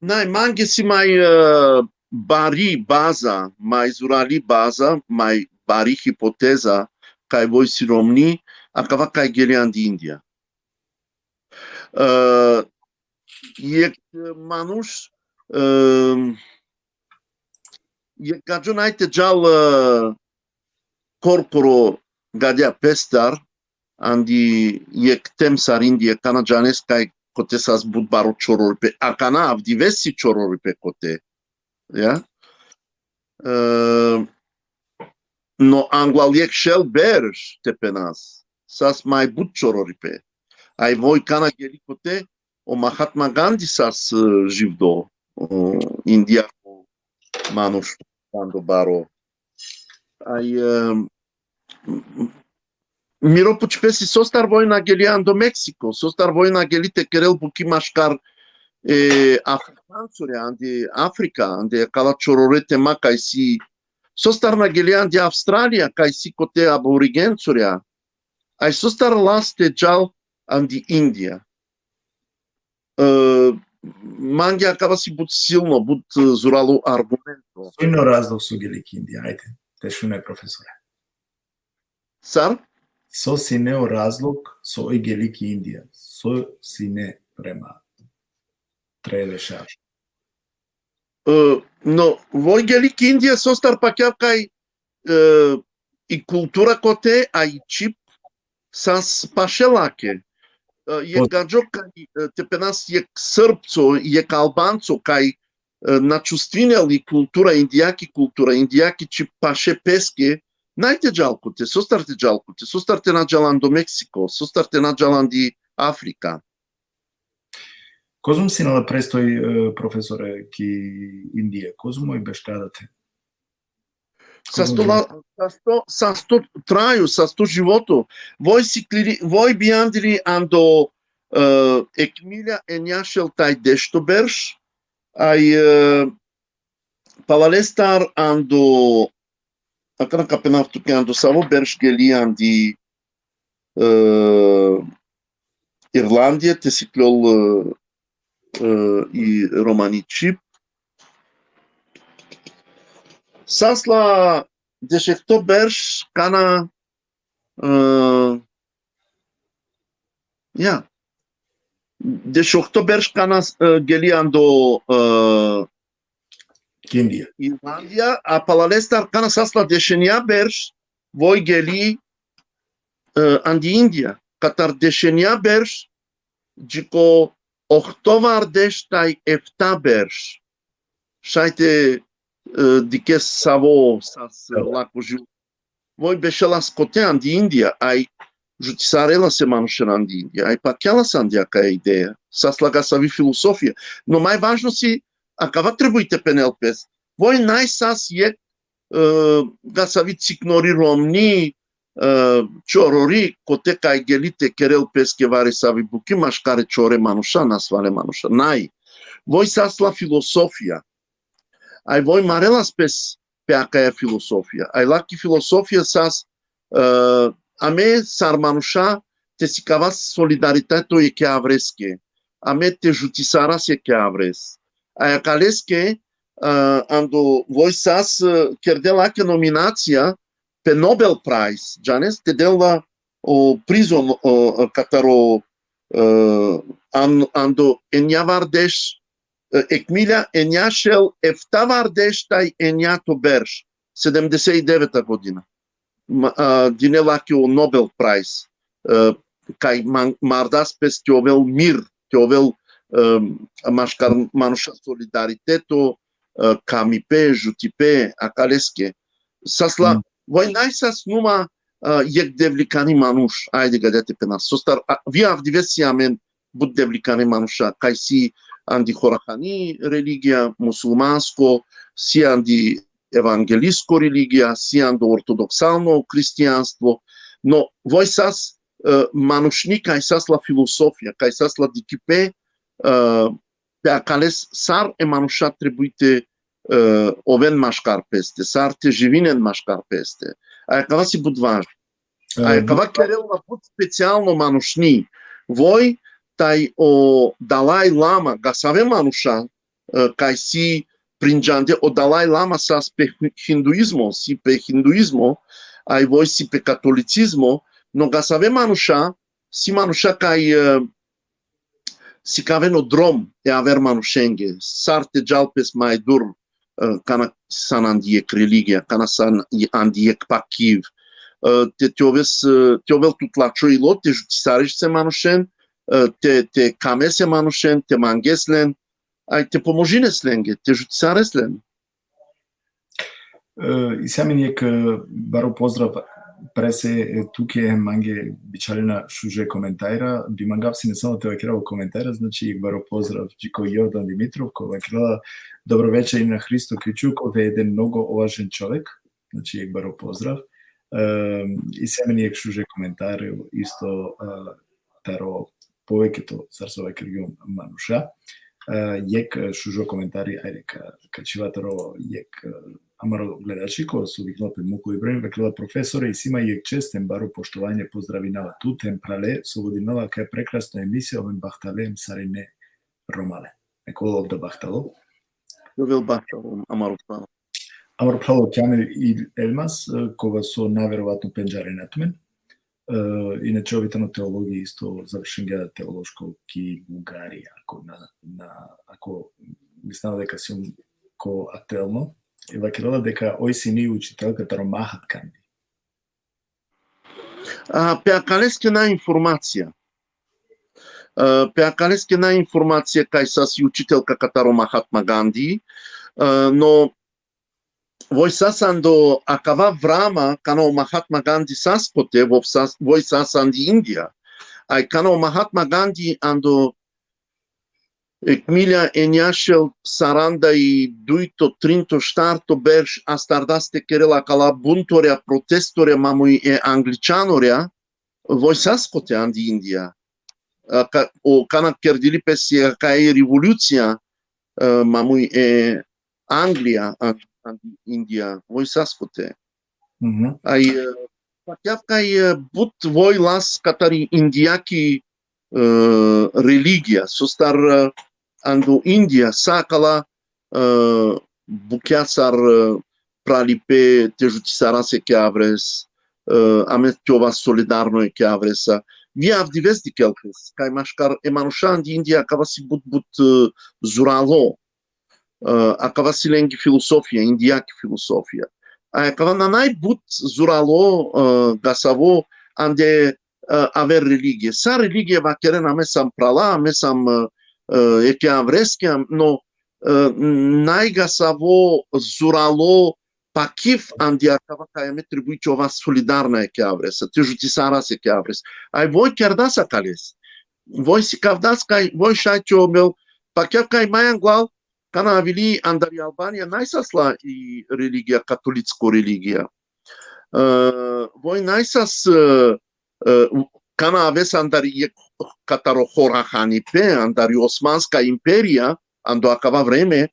Најманге си мај бари база, мај зурали база, мај бари хипотеза кај вој сиромни, а кава кај гелиан ди Индија. Јек мануш јек гаджо најте джал коркоро гадја пестар, анди јек темсар Индија кана джанес кај коте сас будбаро чорорипе, а кана авдивеси чорорипе коте. Ja? Но англал јек шел берш тепенас, сас мај буд чорорипе. Ај вој кана гели коте, о Махатма Ганди сас живдо, Индија мануш кандо баро. Ај Миро Пучпеси состар војна гелиан до Мексико, состар војна гелите керел буки машкар африканцуре, анди Африка, анди кала чорорете ма кај си состар на гелиан ди Австралија, кај си коте аборигенцуре. Ај состар ласте джал анди Индија. Манги акава си буд силно, буд зурало аргументо. Сојно разлог со гелики Индија, ајде, тешуне професоре. Сар? Со синео разлог со ој гелики Индија, со сине према тревеша. Но вој гелики Индија состар пакјав кај и култура коте, а и чип сас пашелаке. Јек гаджо кај тепенас јек српцо, јек албанцо кај начувствинели култура индијаки чип паше песке, најте джалкоте, состарте на джалан до Мексико, состарте на джалан ди Африка. Козум синала престој професоре ки Индија, козум ој бештадате? Sa sto traju, sa sto životu. Voi biandiri ando ekmilja enjašel taj dešto berš, aj palalestar ando akana kapenaftu ke ando savo berš geli andi Irlandije, te siklol i romani čip. Sasla deșecto berș cana ja. Deșecto berș cana geliando India. Irlandia, a palalestar cana sasla deșenia berș voi geli andi India. Catar deșenia berș gico ochtovar deștai efta berș. Šajte dikes savo sas lakužu. Voi bešela skotean di India, ai jutisarela se manušeran di India, ai pa aquela sandiaca ideia. Sas laga savi filosofia. No mai važno si, acava trebuite penelpes. Voi nai sas je ga savi ciknori romni, ciorori, kote kai gelite kerel peske vari savi buki mașcare ciore manuša, nasvale manuša. Nai. Voi sas la filosofia. Ai voi marelas pe acaia filosofia. Ai la que filosofia sas ame sar manuša te sicavas solidaritato e que avresque. Ame te jutisaras e que avres. Ai acalesque ando voi sas chiar la que nominația pe Nobel Prize, janes te del la o prizo cataro ando eniavardeș Ecmilia enia shel eftavardeștai enia to berș. 79 godina. Din elakio Nobel Prize. Kai mardas pes teovel mir, teovel mașcar manuša solidariteto, kamipe, jutipe, acalesche. Sasla, voi n-ai sas numa jek devlikani manuș, ajde gadete pe nas. Sostar, vi avdivesi amen bud devlikani manuša, kai si andi horahani religia musulmansko, si andi evangelisko religia, si andi ortodoksalno kristijanstvo, no voi sas manušni kaj sas la filosofia, kaj sas la dikipe pe acales sar e manuša trebuite oven mașcar peste, sar te živinen mașcar peste. Aia cava si bud važno. Aia cava kerel la bud specijalno manušni. Voi tai o Dalai Lama, ga savem manuša, kaj si prinjande o Dalai Lama sas pe hinduismo, si pe hinduismo, ai voi si pe catolicismo, no ga savem manuša, si manuša kaj si caven o drom e aver manušenge, sarte jalpes mai dur, cana san andiek religia, cana san andiek pakiv, te ovel tutlačo ilo, te jutisariš se manušen, te kamese manušen, te mangeslen, ai te pomožineslenге, te jutisarесlen. I sami nek baro pozdrav prese tuke mange bičalina šuže komentajra, bi mangav si ne samo te vakirao komentajra, znači baro pozdrav Čiko Jordan Dimitrov, ko vakirala dobro večer i na Hristo Kjučukov, je jedan mnogo ovažen čovjek, znači baro pozdrav. I sami nek šuže komentajra, isto taro poviketo sarsova kirgion manuša. Jek šužo komentari, ajde ka čivataro jek amaro gledači ko su viknope muku i brojim, veklila profesore i sima jek čestem baru poštovanje pozdravinala tu temprale, sovodinala kaj prekrasna emisija ovim bahtalem sarine romale. Nekolo ovda bahtalo. Jovel bahtalo, amaro pravo. Amaro pravo kjame i elmas, koga su naverovatno penđare natumen. Inače, ovitano teologiji isto završen gleda teološko ki Bulgarija, ako mislamo дека си ko ателно, и вакирала дека ој си ни учителка таро махат канди. Pe acalesque na informația. Pe acalesque na informația kaj sa si učiteľka kataro Mahatma Gandhi, no voi sas ando acava vrama cano Mahatma Gandhi saskote, voi sas andi India. Ai cano Mahatma Gandhi ando Ecmilia eniașel saranda i duito trinto štarto berš astardaste kerela cala buntorea protestorea mamui e anglicianorea, voi saskote andi India. O cana kerdili pesia ca e revoluția mamui e Anglia andi India, voi saskote. Ai chiar ca e but voi las catari indiaki religia, sostar ando India, sacala bucheasar пралипе тежути сарасе ке аврес, аме тјова солидарно е ке авреса. Вие авдивес дикелкес, кај машкар еманушан ди Индија кава си бут зурало, акава си ленги философија, индијаки философија. А кава на најбут зурало гасаво анде авер религија. Са религија вакерен аме сам прала, аме сам еке аврески, но најгасаво зурало пакив андија кава кај требујќи ова солидарна е ке авреса, тежути сарас е ке аврес. Ај вој кердаса калес. Вој си кавдас кај вој шајчо мел пакев кај мајан глал кана авили андари Албанија најсасла и религија, католицко религија. Вој најсас кана авес андари катаро хорахани пе, андари Османска империја, андо акава време,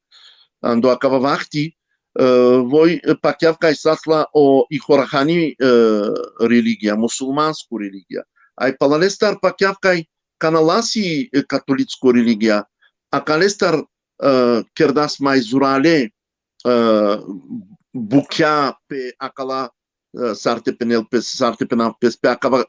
андо акава вахти, вој пакјав кај сасла о и хорахани религија, мусулманску религија. Ај палалестар пакјав кај каналаси католицко религија, а калестар кердас мај зурале букја пе акала сарте пенал пес пе акава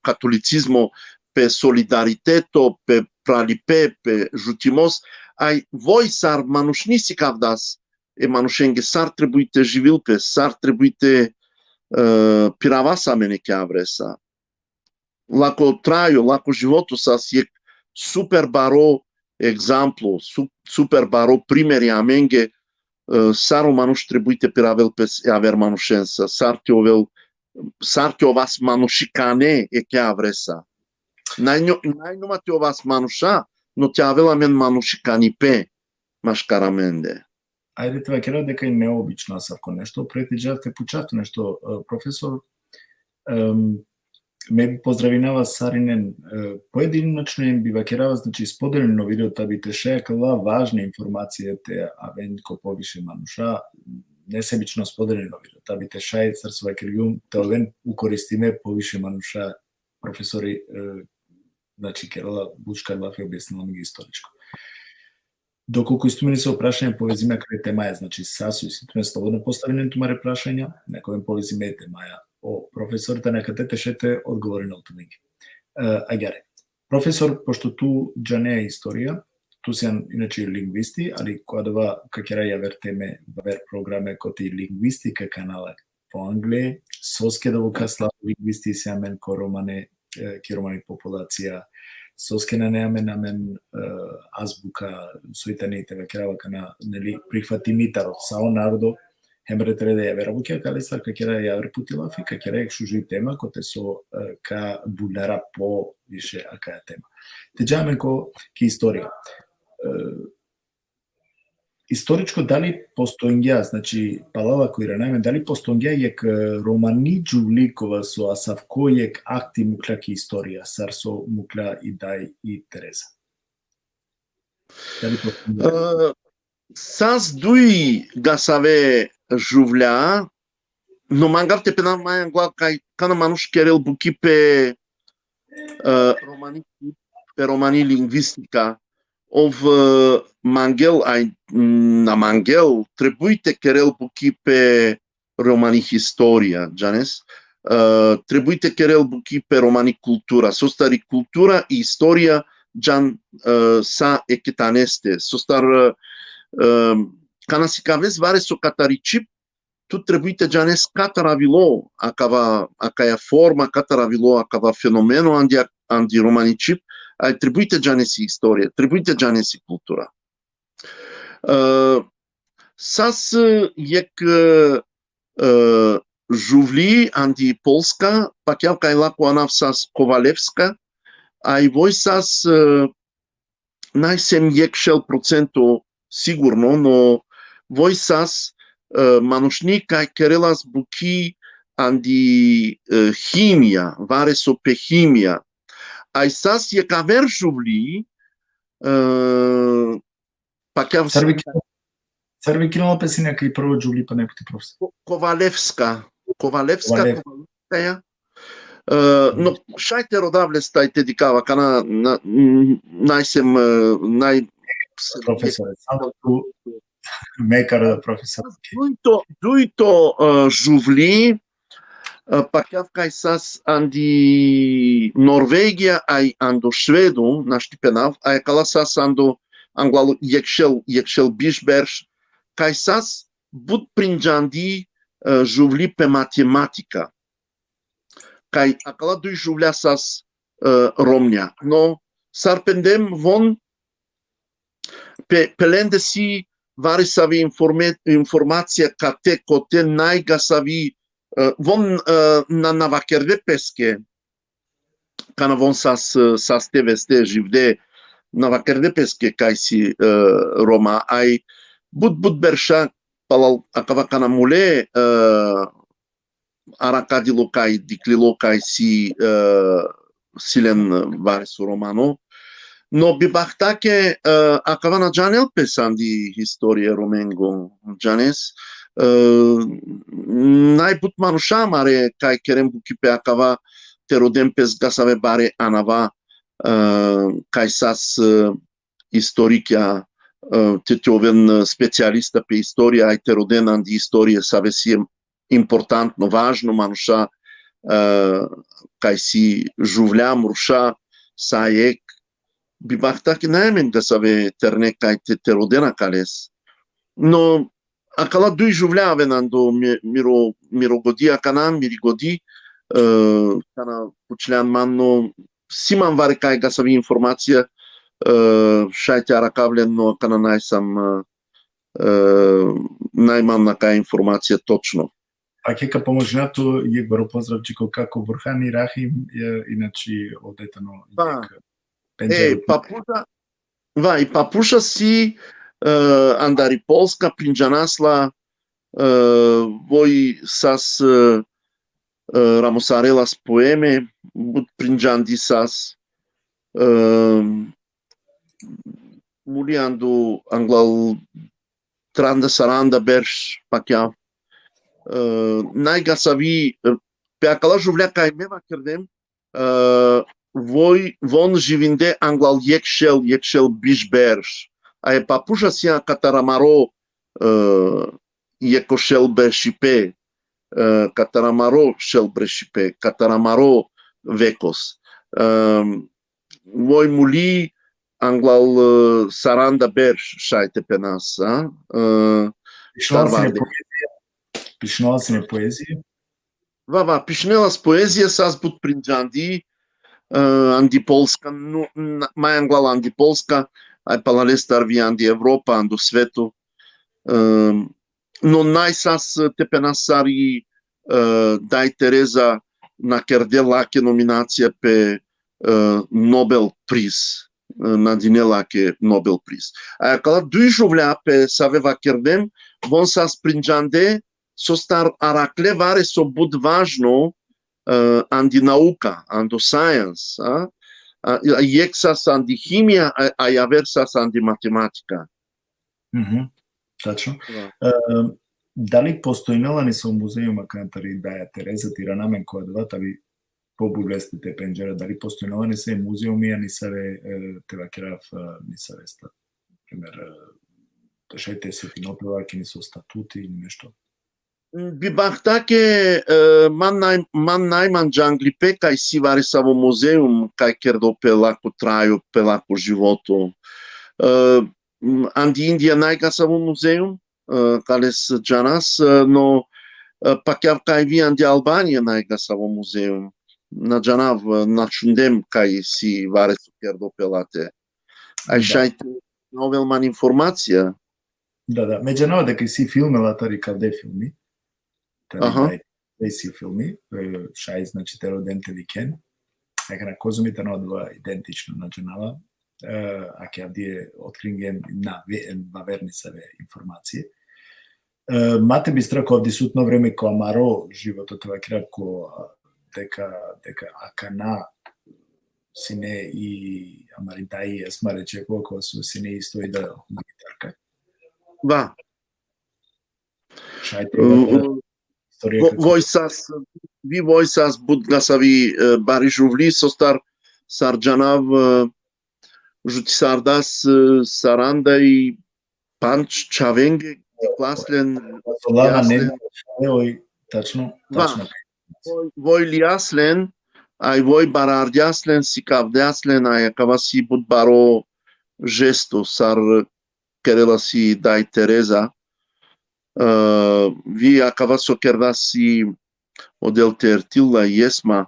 католицизмо пе солидаритето пе пралипе пе жутимос. Ај вој сар манушни си кавдас манушенге сар требуите живилпе, сар требуите пираваса мене ке авреса. Лако трајо, лако живото сас е супер баро екзампло, супер баро примери аменге саро мануш требуите пиравелпес е авер манушенса, сар ке овас манушикане е ке авреса. Најнома те овас мануша, но те авела мен манушикани пе, машкараменде. Ајде това ќе дека и необично савко нешто, претиџавте пучавте нешто, професор, ме би поздравинава Саринен, поединочно им би вакерава, значи споделено видеото би те шејакала важна информацијата, а венко повише мануша, несебично споделено видеото, би те шај срсу вакерјум, те овен укористиме повише мануша, професори, значи Керала Бучкар Лафи објаснила ми ги историчко. Доколку истумени се опрашања повезиме кај темаја, значи сасу истумени слободно поставени тумаре прашања, некој повезиме темаја о професорите нека те тешете одговори на тумиги. Ајгаре. Професор, пошто ту джане е историја, ту се иначе лингвисти, али кога дова какера ја вертеме вер програме коти лингвистика канала по англе, соске да вока слабо лингвисти се амен ко романе, ке романи популација, соске на неамен азбука сојтаните вакерава кана нели прихватимитар од сао народо хемре треба да ја верабуке калеста какера ја репутила фи какера екшу жи тема коте со ка булера по више ака тема. Те џаме ко ки историја. Историчко дали постојнгја, значи палава кој ранаме, дали постојнгја јек романи џувликова со асавко јек акти мукла ки историја, сар со мукла и дај и Тереза. Дали постојнгја? Сас дуи гасаве жувля, но мангав те пенам мајан глав кај кана мануш керел буки пе романи лингвистика. Ов мангел, на мангел, требуите керел буки пе романи историја, джанес. Требуите керел буки пе романи култура. Состари култура и историја джан са екетанесте. Состар кана си кавес варе со катаричип, тут требуите джанес катаравило, акава акаја форма катаравило, акава феномено анди романичип. Ај требуите джанеси историја, требуите джанеси култура. Сас јек жувли анди Полска, пак јав кај лако анав сас Ковалевска, а и вој сас најсем јек шел проценто сигурно, но вој сас манушни кај керелас буки анди химија, варе со пе химија. Ај сас ја кавер жувли, пак ја... Сарви кинола песина кај прво жувли па непоти професор. Ковалевска ја. Но шајте родавле стајте дикава, кана најсем, Професоре, само ту Мекар професор. Duito juvli pakjav kaj sas andi Norvegia ai ando Švedu, naštipenav, ai kala sas ando anglalo jekšel bišberš, kaj sas bud prinjandi juvli pe matematika. Kaj akala dui juvlia sas Romnia. No sarpendem von pelende si vari savi informacija kate kote najga savi von na navakerde peske kana von sas te veste živde navakerde peske kaj si Roma ai bud berša palal akava kana mule arakadilo kaj diklilo kaj si silen vari su Romano. No bibahtake akavana janel pesandi historie romengo janes najput manusha mare kai kerem bukipe akava terodem pes gasave bare anava kai sas historikia tetoven specialista pe istoria ai teroden andi istorie savesi important no važno manusha kai si juvljam rusha saek bibahtak naemen gasave terne kai terodena kales. No akala dui juvля venando miro godi akana mirigodi kana pučljan manno siman vare kai gasavi informacija šajte arakavlen no kana najman na kai informacija točno. Акека помощнато je го поздравчико како Бурхани Рахим иначе одетано papuša si andari Polska prinjanasla voi sas ramosarelas poeme bud prinjandi sas muliandu anglal tranda saranda berš pakja najga savi pe akala juvlea kai meva kerdem voi von jivinde anglal jekšel bišberš. Ai papuša si Kataramaro jekošel bešipe, Kataramaro šel brešipe, Kataramaro vekos. Voi muli anglal saranda berš šajte pe nas. Pišnala si ne poezije? Va, pišnela s poezije sas bud prinjandi andi Polska, mai anglal andi Polska, ai palalestar vi andi Europa, ando svetu. No najsas te penasari dai Tereza na kerde lake nominacija pe Nobel priz, na dine lake Nobel priz. Ai akala dui juvlea pe saveva kerdem, von sas prinjande sostar arakle vare so bud važno andi nauka, ando science, jexas andi himija, a aversas andi matematika. Tačno. Дали постојнала ни со музејума кантари Даја Тереза Тиранамен која дватави побулестите пенџера, дали постојнала ни се музејуми, а ни саве тевакерав ни саве ста, пример, тешајте се тинопеваки ни со статути или нешто? Bibahtake man najman džanglipe kaj si vari savo muzeum kaj kerdo pe lako traju, pe lako životu. Andi India najga savo muzeum kales džanas, no pakjav kaj vi andi Albanija najga savo muzeum. Na džanav načundem kaj si vari su kerdo pe late. Aj šajte novelman informacija. Da, međanova дека си филмела тари калде филми. Тези филми, шај значи тероденте викен, дека на козумите нодва идентично на джанала, а ке авдие откринген на вернисаве информации. Мате би страко овди сутно време ко Амаро животот вакира ко дека акана сине и Амаринтаи есмаре чеко ко су сине исто и да хуманитарка. Да. Шајте vi voisas budgasavi bari juvli sostar sarjanav jutisardas saranda i Панч Чавенге, Класлен, Солана не Јаслен, ој тачно. Вој Лиаслен, ај вој Барардјаслен, си Кавдјаслен, ај акава си Будбаро жесто, сар керела си дај Тереза. Ви акава со керда си одел Тертилла Јесма,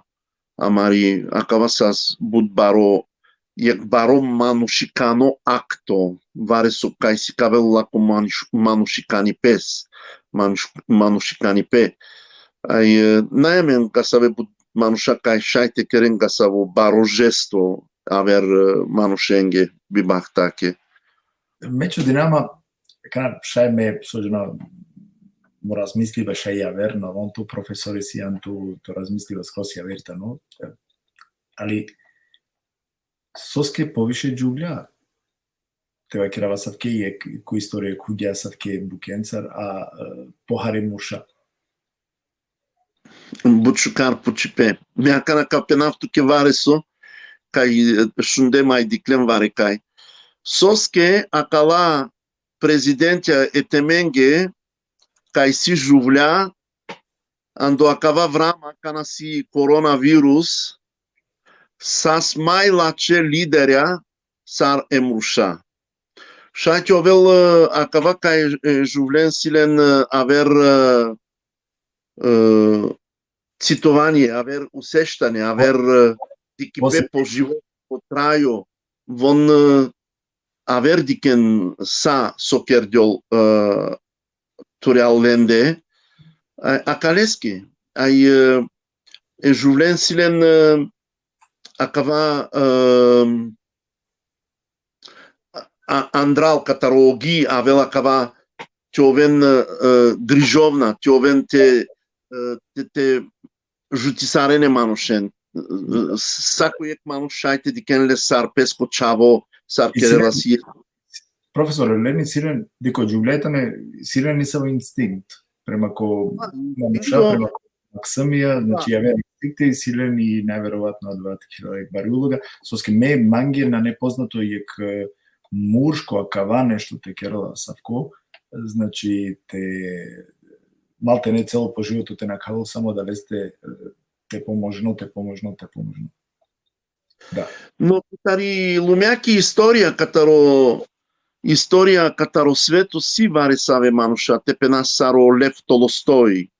амари акава сас Будбаро Јекбаро манушикано акто, варе со кај си кавел лако манушикани пес, манушикани пе. Ај најмен гасаве мануша кај шајте керен гасаво баро жесто, авер манушенге бибах таке. Меѓу динама, шај ме соџено му размисливе шај ја верно, он ту професори си јан ту размисливе скроз ја вертано, али соске повише џугља. Тева керава савке е кој историја куѓа савке букенцар, а похари муша. Бучукар почипе. Мјака на капенавту ке варесо, кај шунде мај диклем варе кај. Соске акала президентја етеменге кај си жувља, андо акава врама кана си коронавирус, сас мајлаче лидерја сар емруша. Шајќ овел акава кај жувлен силен авер цитување, авер усештање, авер дикипе по живот, по трајо, вон авер дикен са сокердјол турјал ленде, а калески, ај жувлен силен акава Андрал катарологи, авел акава ќовен грижовна, ќовен те жутисарене манушен. Сако јек мануш шајте дикенле сар песко чаво, сар керела си. Професор, лени силен, дико џуглетане, силен не са во инстинкт. Према ко мануша, према ко максамија, значи ја вера инстинкте и силен и најверојатно одваат бари улога. Соске ме манге на непознато јек муршко акава нешто те керела савко, значи те малте не цело по животот те накалал само да лесте те поможно. Да. Но тари лумјаки историја катаро свето си варе саве мануша, тепена саро Лев Толстој,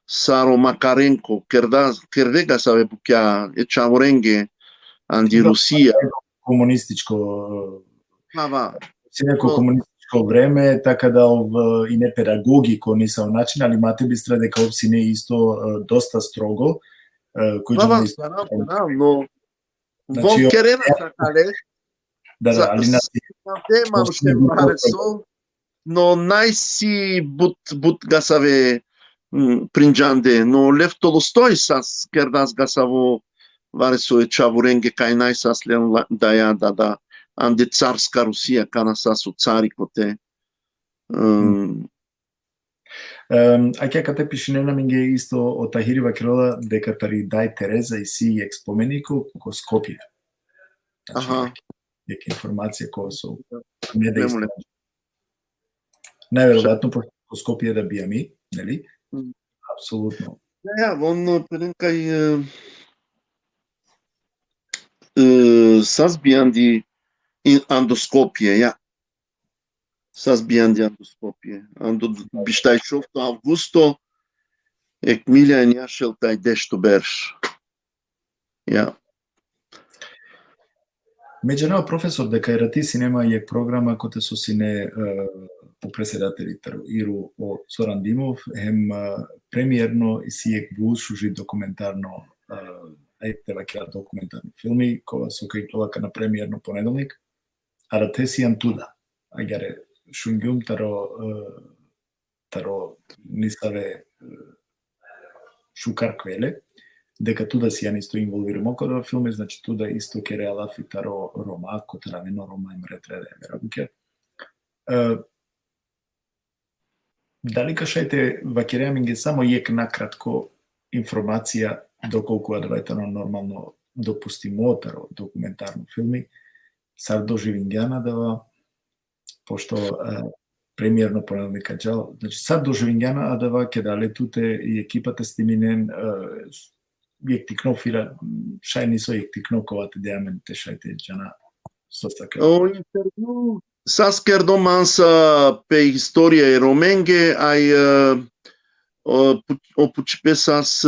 саро Макаренко, кердега саве букја Ечаворенге, анди Русија. Комунистичко Синако комунистичко време, така да и не педагогико не са начин, али мате бистра дека овси не исто доста строго. Но вон керена такале. Да, али но најси бут гасаве принџанде, но Лев Толстој сас кердас гасаво варесо Ечаворенге кај најсас лен да анде царска Русија кана сасо царикоте. А ќе кате пишинена минге исто од Тахирива Кирола дека тари дај Тереза и си експоменико ко Скопје. Значи, нека информација која со не да исто. Најверојатно по Скопје да бијами, нели? Апсолутно. Ја, вон преден кај сас бијанди андо Скопје, ја. Сас бијанди андо Скопје. Андо биштајшовто августо ек милјан јашел тај дешто берш. Ја. Меѓународно професор дека ерати синема е програма коте со сине по преседателите Иру о Зоран Димов, хем премиерно и си ек буушужи документарно тева ќе документарни филми кога со кај главака на премиерно понеделник. А да те си антуда. Агаре шунгјум таро нисаве шукар квеле, дека туда си ја исто инволвирам кога филми, значи туда исто ке реалафи таро Рома, котравено Рома им ретреде верабуке. Дали кашајте вакереаминге само јек накратко информација доколку адвајтано нормално допустимо таро документарно филми, сар доживингјана дава, пошто премиерно понеделника джал. Значи сад доживињана адава ке да летуте и екипата стиминен јектикно фира шајни со јектикно ковате деамен те шајте джана состаке. O interviu s-a scherdomansa pe istoria e romenghe, ai o pucipesas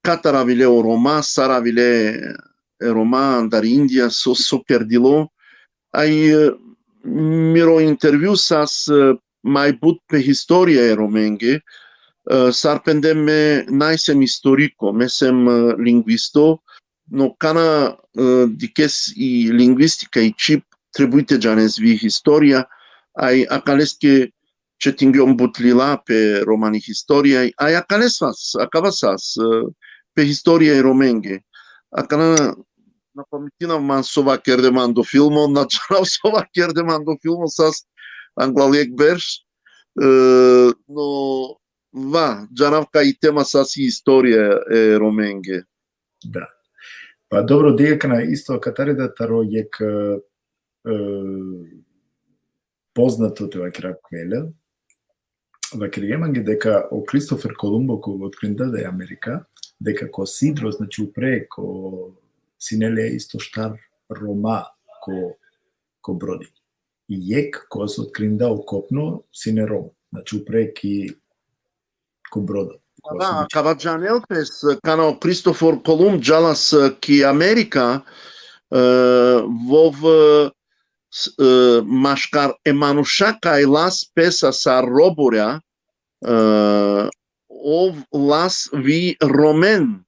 cataravile o Roma, saravile e Roma, andar India, so perdilo. Ai miro interviu sas mai but pe historia e romenghe, sarpendem me naisem historico, mesem linguisto, no cana dikes i lingvistica i chip trebuite janesvi historia, ai acaleske ce tingiom butlila pe romani historia, ai acavasas pe historia e romenghe. Acana na pamitina man sova kerdemando filmo, na čanau sova kerdemando filmo sas anglalek berš, no va, джанав кај тема саси историја е romenghe. Да. Па добро, дека на исто катарида таро јек познато те вакира квеле, вакира јеманге дека о Кристофер Колумбо кога откринда да е Америка, дека ко Сидро, значи упре ко синеле исто штар Рома ко броди. И јек кога се откринда окопно сине Ром, значи упре ки ко брода. Da, Cavagianelpes, cano Cristofor Columb jalas ki America vov mașcar emanușa ca las pesa sa roburea ov las vi romen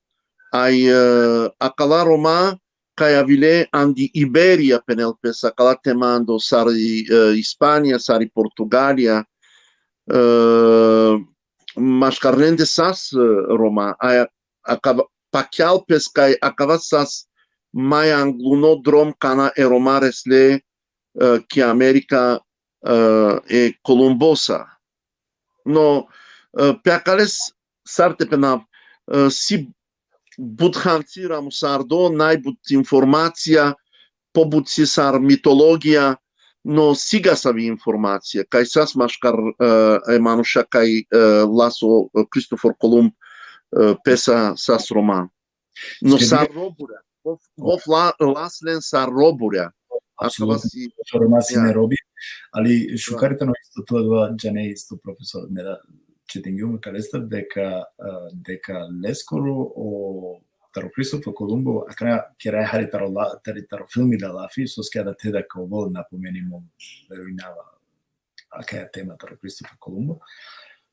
ai acala Roma ca avile andi Iberia penel pesa acala temando sari Hispania, sari Portugalia mașcarnende sas Roma ai pachial pescai acava sas mai angluno drom cana e Roma resle que America e Columbosa. No, pe acales sarte pena si budhanci ramusardo, nai but informația, pobut si sar mitologia, no siga savi informația, kai sas mașcar emanușa kai laso Cristofor Columb pesa sas Roma. No sar roburea. Of laslen sar roburea. Рома си не роби, али шукарите на исто тоа два джане исто професор не да четингјум калестар дека лескоро о таро Кристофер Колумбо акра керај хари таро филми да лафи со скада те дека овол напоменимо веројнава ака е тема таро Кристофер Колумбо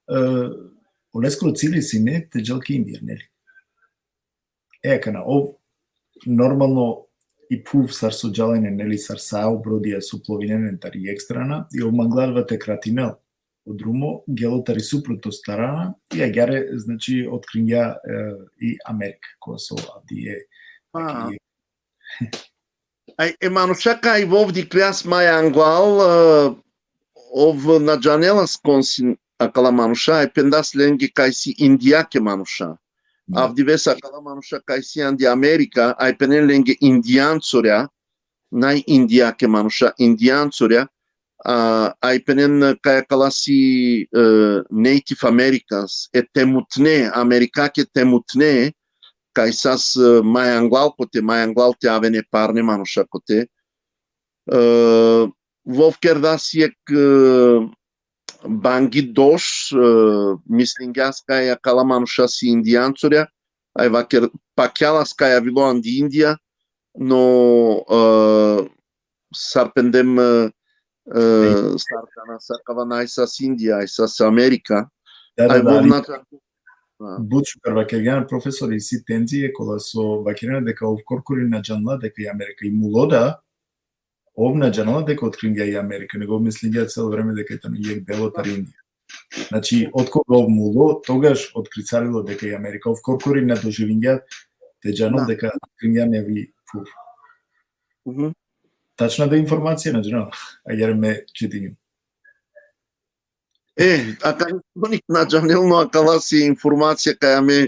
о лескоро цили си не те джалки индија нели кана ов нормално и пув сар со джалајне нели сар сао бродија со пловиненен тари екстрана и обмангларвате кратинел од друмо гелотари супрото старана и агјаре значи откринја и Америка која со авдие Ai emanușa i vov di creas mai angual ov na janelas consin acala manușa ai pendas lengi kai si indiake manușa. Avdivesa acala manușa kai si andi America ai penen lenge indianțurea nai indiake manușa indianțurea ai penen kai acala si Native Americans e temutne America ke temutne kai sas mai anglal te avene parne manușa kote vov kerdasiek bangi doš mislingaskaja acala manușa si indianțurea ai vaker pachialaskaja vilo andi India no sarpendem sarkana sarkava naisas India aisas America ai vov nata Бучу карвакерјан професор и си тензија кола со вакирена дека ов коркури на джанла дека и Америка и мулода ов на джанла дека откринја и Америка него мислиња цело време дека таму е бело тариндија. Значи од кога ов муло тогаш открицарило дека и Америка ов коркури на доживиња те джанол дека откринја не ви фур. Тачна да информација на джанол, а јерме читињу. Akantonik na janelno acala si informația ca me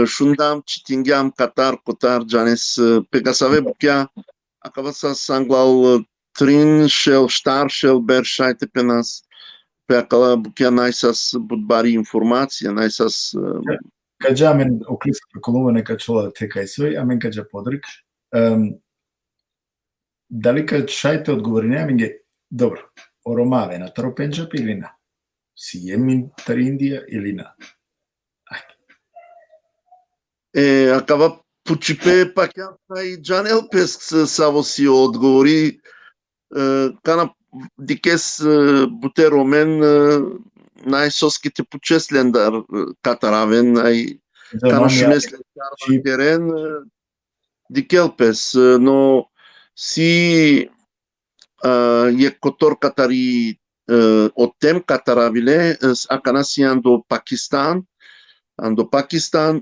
shundam citingiam Qatar janes pe ca să avem chiar acaba să sanglal Trin shel shtar shel ber shajte pe nas pe akala bukia najsas budbari informacija, najsas Kad ja men okliska kolumene kad čula te kaj svoj, a men kad ja podrik, dali kad šajte odgovorinja minge, dobro, oromave na taro Pendžab ili na? Si jemin tar Indija ili na? Acaba pucipe pakea tai Janel Pesc să vă si odgovori cana dikes bute romen najsoski te puceslendar kataraven ai cana shumesle teren dikelpes no si e kotor katari otem kataravile akana si ando Pakistan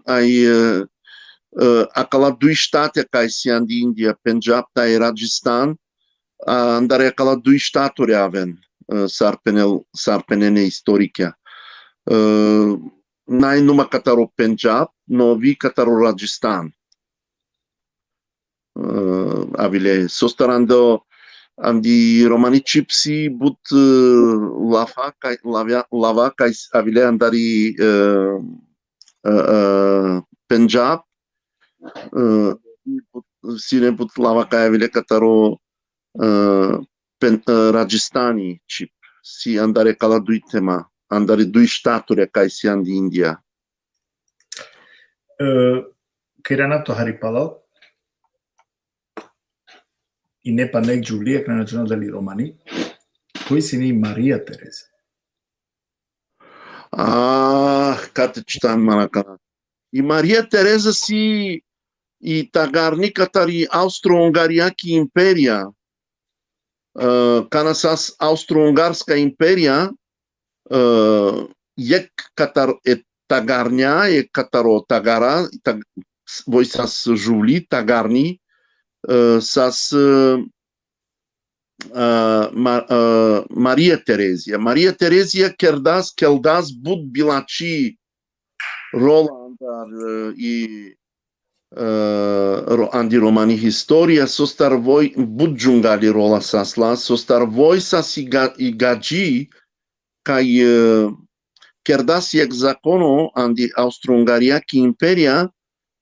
ai aquela do estado que se anda Índia, Punjab, e Rajasthan, andare aquela do estado reaven sarpenene historica. Nai numa cataro Punjab, no vi cataro Rajasthan. Avile sostarando andi romani chipsi but lava kai avile andari Punjab sine put lava kai avile cataro Rajasthani chip si andare cala dui tema andare dui staturi kai si andi India. Che era nato Haripalal in Nepaneg Giulia, che era giorno degli Romani, poi si ne Maria Teresa. Cate citan Maracana. I Maria Teresa si i tagarni catari Austro-Ungariaki imperia. Canasas Austro-Ungarska imperia jek katar et tagarnia e kataro tagara voi sas juli tagarni sas Maria Teresia. Maria Teresia keldas bud bilaci Roland i andi romani historia sostar voi bud giungali rola sasla sostar voi sas i gaji kai kerdas ek zakono andi Austro-Ungariaki imperia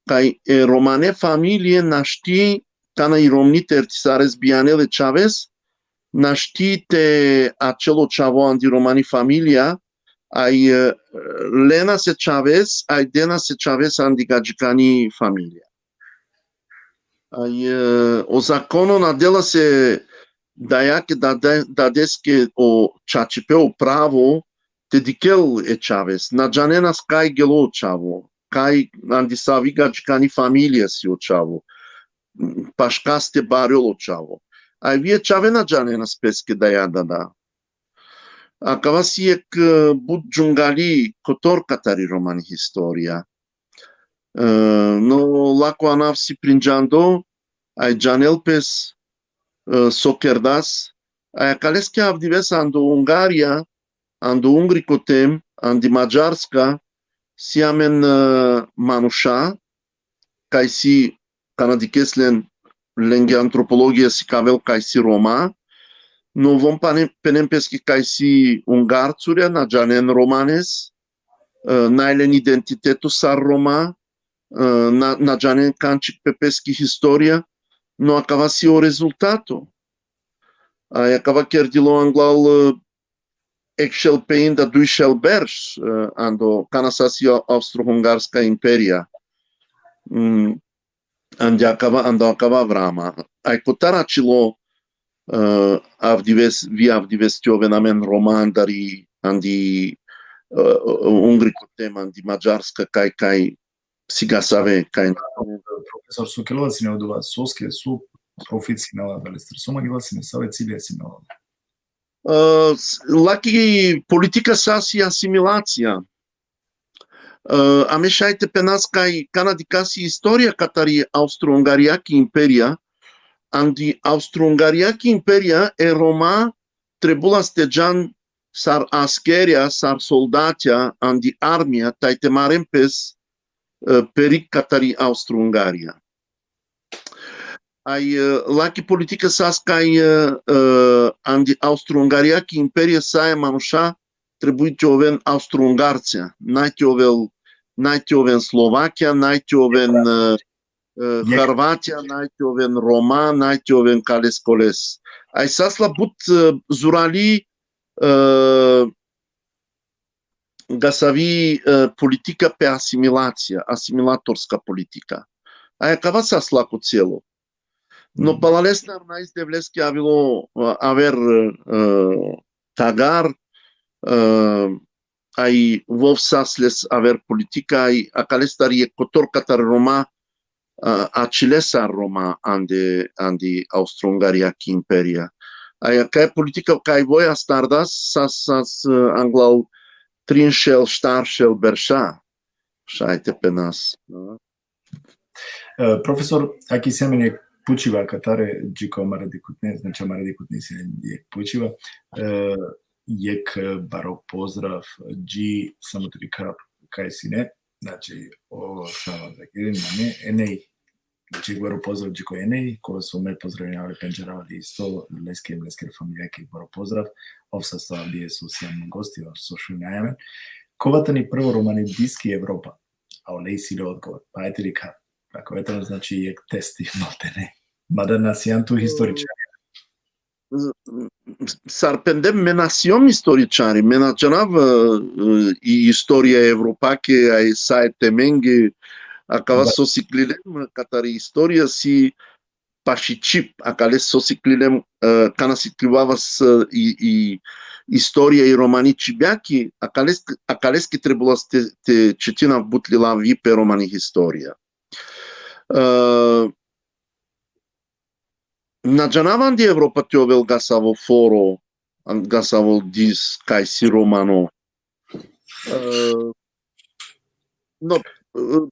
kai romane familie naști cana i romni tertisares bianele Chavez naști te acelo chavo andi romani familia ai Lena se Chavez ai Dena se Chavez andi gajicani familia ai o zakono na dela se daia que dadeske o chachipeu pravo te dikel e Chavez na janena skai gelo chavo kai andi savi gajicani familia si o chavo pașcaste barelo chavo ai vie chavena janena speske daia da acaba si ek bud jungali kotor catari romani historia no laco anav si prinjando ai janel pes sokerdas ai kaleske avdives ando Ungaria ando Ungricotem andi Mađarska si amen manusha kai si canadikeslen lenge antropologia si cavel kai si Roma no vom penem peschi kai si ungarțuria na janen romanes nailen identitetu sar Roma na janen cancic pe peschi historia no acaba si o rezultato ai acaba chiar dilo anglal excel pein da duishel berș ando canasasi austro-hungarska imperia ando acaba vrama ai cotar acilo avdives tiovenamen roman dari andi Ungricotem andi Mađarska kai sigasave kai Profesor Sukelovac ne odova soske su oficinala da lester soma gilasine save ciljesine. Laki politika sasi asimilacija. Amešajte pe nas kai kanadikasi historia katari Austro-Ungariaki imperia andi Austro-Ungariaki imperia e Roma trebula stejan sar askeria sar soldatia andi armia taite marempes peric catari Austro-Ungaria. Ai laki politika saskai andi Austro-Ungariaki imperija saje manuša trebuit oven Austro-Ungarcia. Najti oven Slovakia, najti oven Hrvatija, najti oven Roma, najti oven Kales-Koles. Ai sasla but zurali gasavi politika pe asimilacija, asimilatorska politika. Ai acaba sasla cu celo. No palestra mais devleski haver tagar ai vovsasles haver politica ai acalestari cotor catar Roma acilesa Roma andi Austro-Ungaria ki imperia. Ai ca politica kai voia stardas sas anglau trinshel starshel berša. Šajte penas. Profesor, aki semene Pučiva, katare džiko maradikutne, znači maradikutni se je Pučiva, jek baro pozdrav, dži samo trika kaj si ne, znači o šava da gledam na ne, enej, znači baro pozdrav džiko enej, ko su me pozdravljavali penđeravali isto, leske familijake baro pozdrav, ovsa stava gdje su sjajni gosti, su šunjajemen. Kovatani prvo romani diski Evropa, a olej si do odgovor, pa je trika. Tako je to znači je testi maltene. Mada nas jedan tu historičari. Sarpendem menacion historičari, menačanav i istorija Evropake, ai sae temenge, acaba sosiclilem, catari historia si pașicip, acale sosiclilem, cana siclivavas i istoria i romani cibiaki, acaleski trebuia te cetina butlila vi pe romani historia. Na Gianavan di Europa ti ovel gasavo foro, gasavo dis kai si romano. No,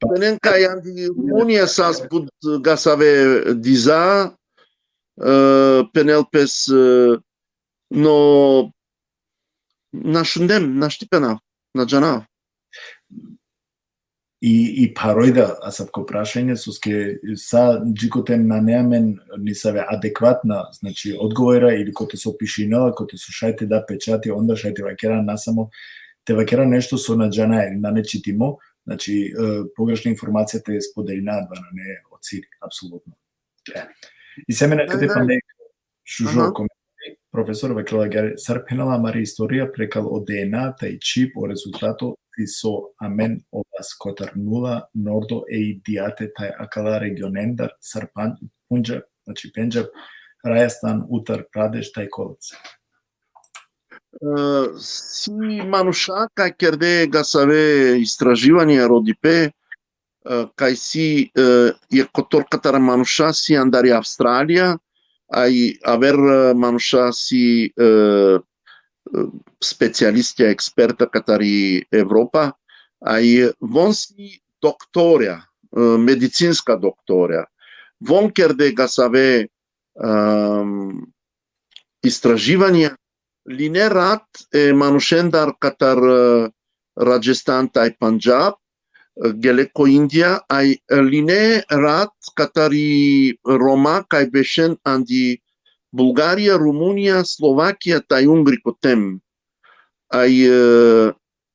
penen kai andi Rumunia sas bud gasave diza, penel pes no nașundem, naštipena, na Gianav. I paroida asavko prašenje suske sa džikotem na neamen nisave adekvatna, znači odgovora ili ko te so pišinala, ko te su šajte da pečati, onda šajte vakera nasamo, te vakera nešto su na džana ili na nečitimo, znači pogrešna informacija te je spodeljna advana, ne ociri, apsolutno. I semena kada pa ne šužo profesor vakela gare sarpenala mari istorija prekal o DNA taj čip o rezultato so amen ovas kotar nula nordo ei diate tai akala regionendar sarpan Punjab, znači Punjab, Rajasthan, Uttar Pradesh tai kolac. Si manuša kaj kerde gasave istraživanja rodipe, kaj si je kotor katara manuša si andari Avstralija, ai aver manuša si specialistia experta katari Evropa, ai von si doktoria, medicinska doktoria. Von kerde gasave istraživanja, li ne rad manušendar katar Rajasthan tai Punjab, geleko India, ai li ne rad katari Roma kai bešen andi Bulgaria, Rumunia, Slovakia tai Ungri cotem. Ai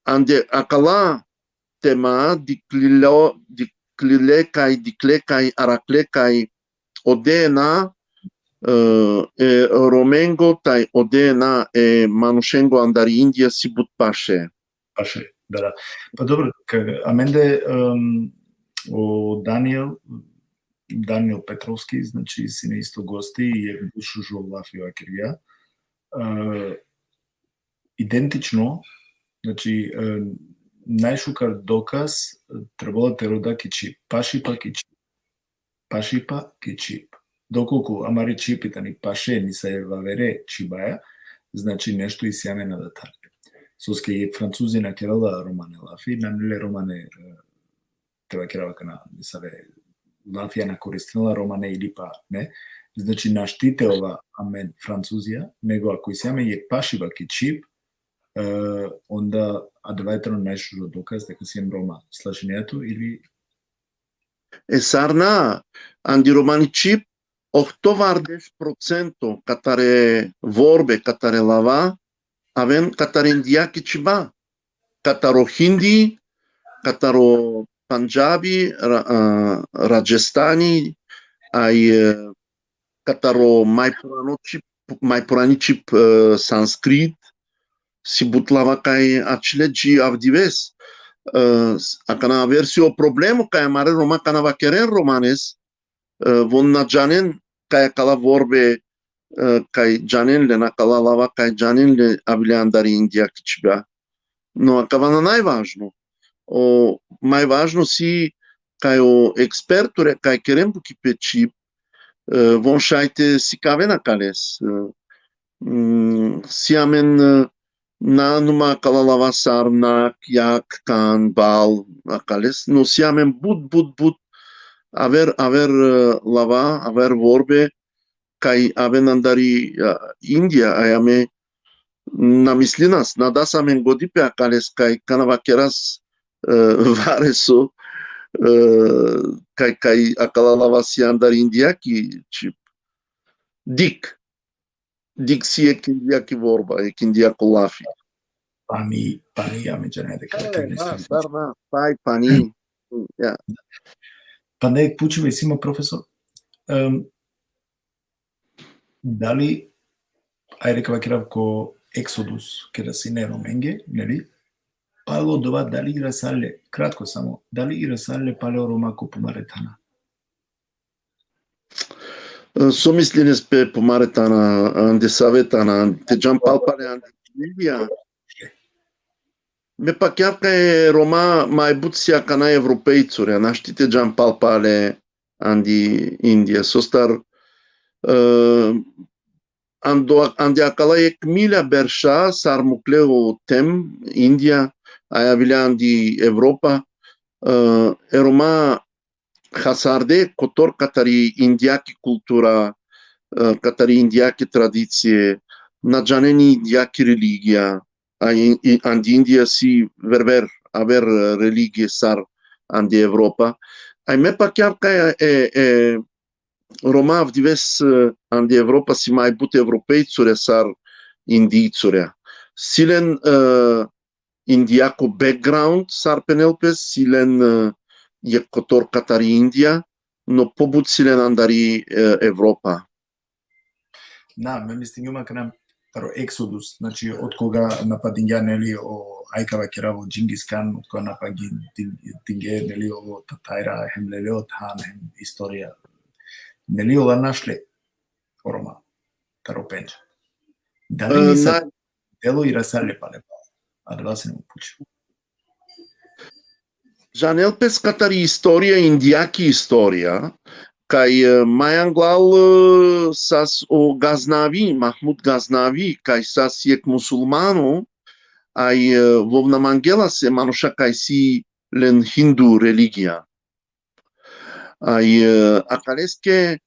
ande acala tema dicle kai aracle kai odena romengo tai odena manušengo andari India sibut paše. Paše, da. Pa dobro, amende o Daniel Petrovski, znači si ne isto gosti je dušu Lafio Akirija. Identično, znači najšukar dokaz trebalo te rodaki čip. Pašipa ki čip. Dokoliko amari čipitani paše ni se vavere čibaja, znači nešto iz jamena da targe. Soske je francuzina kerala romane Lafi, nanile romane treba kerala kana nisave Lafijana koristila romane ili pa ne. Znači naštite ova amen Francuzija, nego ako se jame je pašiva ki čip, onda advajtano najšužo dokaz da si jem Roma slaženjatu ili... Sarna, andi romani čip, 80% katare vorbe, katare lava, avem katare indiaki chiba, kataro hindi, kataro Punjabi, Rajasthani, ai kataro mai puranichip Sanskrit, si butlava kai acileji avdives. Akana versi o problemă kai mare roma kana va keren romanes, von na janen kai kala vorbe kai janen le na kala lava kai janen le abile andari india kichba. No akavana najvažno. O mai važno si kai o experture kai kerem buki pe chip von shaite si kavena kales. Si amen na numa kalalava sarnak, yak, kan, bal, akales. No si amen but aver lava, aver vorbe kai aven andari India ayame na mislinas, na das amen godi pe akales kai kanava keras vareso kai akalalava si andari India ki chip dik si ek India ki vorba, ek India kolafi. Pani ame genete Sarna, pai, pani. Yeah. Pa nek pučeve sima profesor, дали ајде рекава керавко Ексодус, кеда си не роменге, нели? Пало дова дали ирасале, кратко само, дали ирасале палео ромако помаретана? Сомислине спе помаретана, анде саветана, те джам палпале анде Ливија. Ме пак јавка е Рома мај бутсија кана европејцуре, наштите джам палпале анди Индија. Состар анде акала ек миля берша сар муклео тем Индија, аја виле анди Европа, е Рома хасарде котор катари индијаки култура, катари индијаки традиције, наджанени индијаки религија, анди Индија си вервер, авер религија сар анди Европа. Ај ме пак јавка е Рома авдивес анди Европа си мај бут европејцуре сар индијцуре. Силен индијако бекграунд сар пенелпес, силен je котор катари Индија, но побут силен андари Европа. Да, ме мислим има кана таро Ексодус, значи од кога нападиња нели о ајкава кераво Джингис Кан, од кога напаги тинге нели о Татајра, хем лелеот хан, хем историја. Нели ова нашле Рома, таро пенџа. Дали ми са дело и расале пале, а да се не упучи. Жанелпес катари историја, индијаки историја, кај мајанглал сас о Газнави, Махмуд Газнави, кај сас ек мусулмано, ај вовна мангела се мануша кај си лен хинду религија. Ај акалеске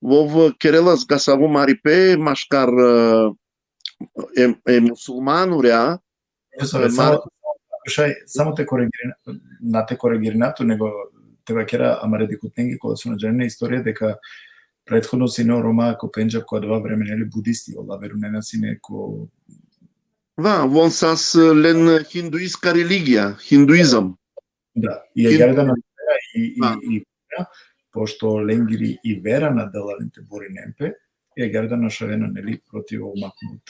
вов керелас гасаво марипе, машкар е мусулмано реа. Само те коригиринато, него тебе кера амаре кутненги кога се наџанена историја дека претходно си не Рома ко Пенџаб која два време нели будисти, ола верунена си неко. Да, вон сас лен хиндуиска религија, хиндуизам. Да, и е герда на и пошто ленгири и вера на делавите бори немпе, е герда на шавена нели против Махмуд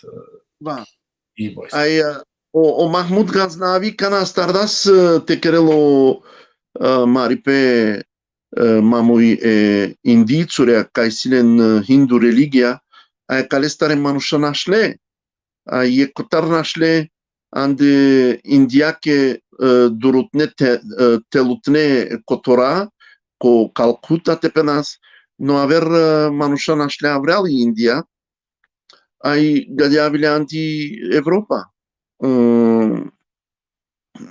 и војска. O Mahmud Ghaznavi kana stardas te kerelo maripе mamui индијцуре кај силен хинду религија, кале старе мануша нашле, е котар нашле анде индијаке дурутне телутне котора ко Калкута тепенас, но авер мануша нашле аврали Индија, гадјавиле анти Европа.